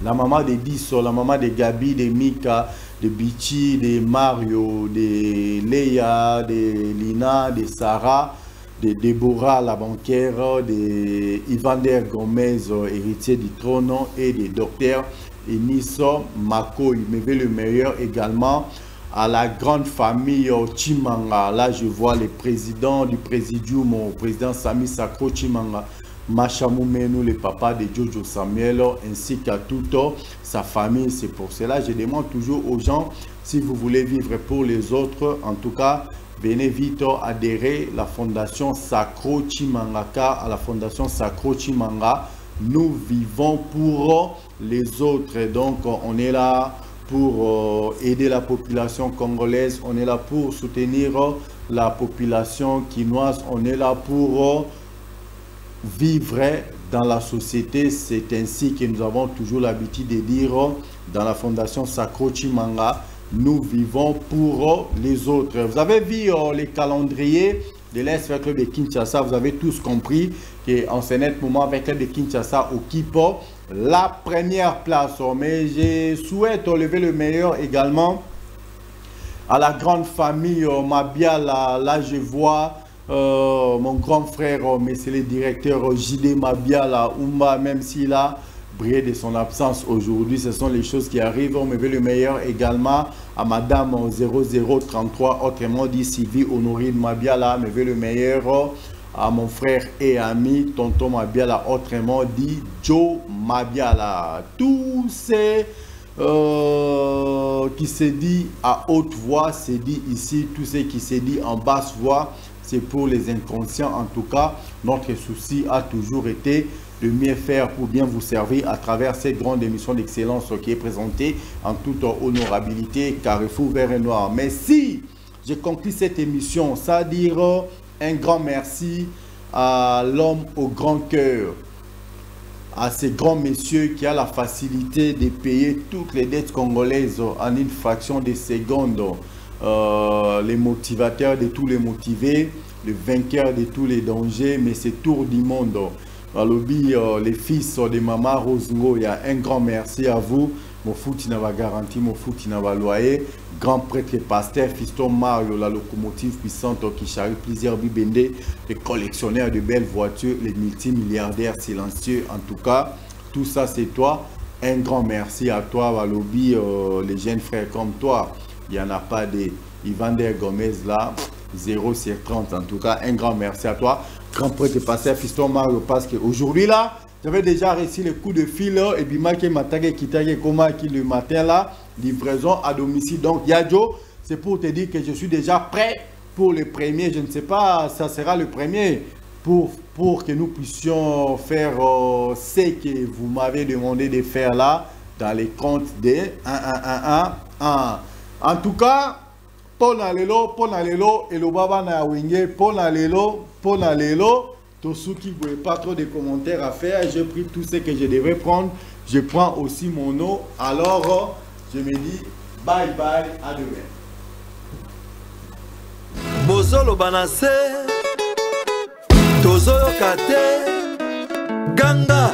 la maman de Disso, la maman de Gabi, de Mika, de Bichi, de Mario, de Leia, de Lina, de Sarah, de Deborah, la banquière, de Ivander Gomez, héritier du trône, et de docteur Eniso Mako. Il me veut le meilleur également à la grande famille Chimanga. Là, je vois le président du présidium, le président Sami Sakro Chimanga, Machamoumenu, le papa de Jojo Samuel, ainsi qu'à toute sa famille. C'est pour cela que je demande toujours aux gens, si vous voulez vivre pour les autres, en tout cas, venez vite adhérer à la fondation Sakro Chimanga, car à la fondation Sakro Chimanga, nous vivons pour les autres. Donc, on est là pour aider la population congolaise, on est là pour soutenir la population quinoise, on est là pour vivre dans la société. C'est ainsi que nous avons toujours l'habitude de dire dans la fondation Sakro Chimanga, nous vivons pour les autres. Vous avez vu les calendriers de l'Est Club de Kinshasa, vous avez tous compris qu'en ce net moment avec le de Kinshasa occupe la première place. Mais je souhaite lever le meilleur également à la grande famille Mabiala. Là, je vois mon grand frère, mais c'est le directeur JD Mabiala Oumba, même s'il a brillé de son absence aujourd'hui. Ce sont les choses qui arrivent. On me veut le meilleur également à madame 0033, autrement dit Sylvie Honorine Mabiala. Me veut le meilleur à mon frère et ami tonton Mabiala, autrement dit Joe Mabiala. Tout ce qui se dit à haute voix, c'est dit ici. Tout ce qui se dit en basse voix, c'est pour les inconscients. En tout cas, notre souci a toujours été de mieux faire pour bien vous servir à travers cette grande émission d'excellence qui est présentée en toute honorabilité, Carrefour Vert et Noir. Mais si je conclue cette émission, ça veut dire un grand merci à l'homme au grand cœur, à ces grands messieurs qui a la facilité de payer toutes les dettes congolaises en une fraction de seconde. Les motivateurs de tous les motivés, les vainqueurs de tous les dangers, mais c'est tour du monde. Les fils de Maman Rosungo, il y a un grand merci à vous. Mon foot n'a pas garanti, mon foot n'a pas loyer. Grand prêtre et pasteur, fiston Mario, la locomotive puissante qui charrie plusieurs bibendés, les collectionneurs de belles voitures, les multimilliardaires silencieux. En tout cas, tout ça c'est toi. Un grand merci à toi, Walobi, les jeunes frères comme toi. Il n'y en a pas de Ivander Gomez là, 0 sur 30. En tout cas, un grand merci à toi. Grand prêtre et pasteur, fiston Mario, parce qu'aujourd'hui là, j'avais déjà réussi le coup de fil et puis Maki Matage Kitage Koma qui le matin là, livraison à domicile. Donc Yadjo, c'est pour te dire que je suis déjà prêt pour le premier. Je ne sais pas, ça sera le premier pour que nous puissions faire ce que vous m'avez demandé de faire là. dans les comptes de 1. En tout cas, pour Nalelo, et le Baba na Wenge, pour Nalelo, tous ceux qui ne voulaient pas trop de commentaires à faire, j'ai pris tout ce que je devais prendre. Je prends aussi mon eau. Alors, je me dis bye bye, à demain. Bozolo banase, tozoyo kate, ganga.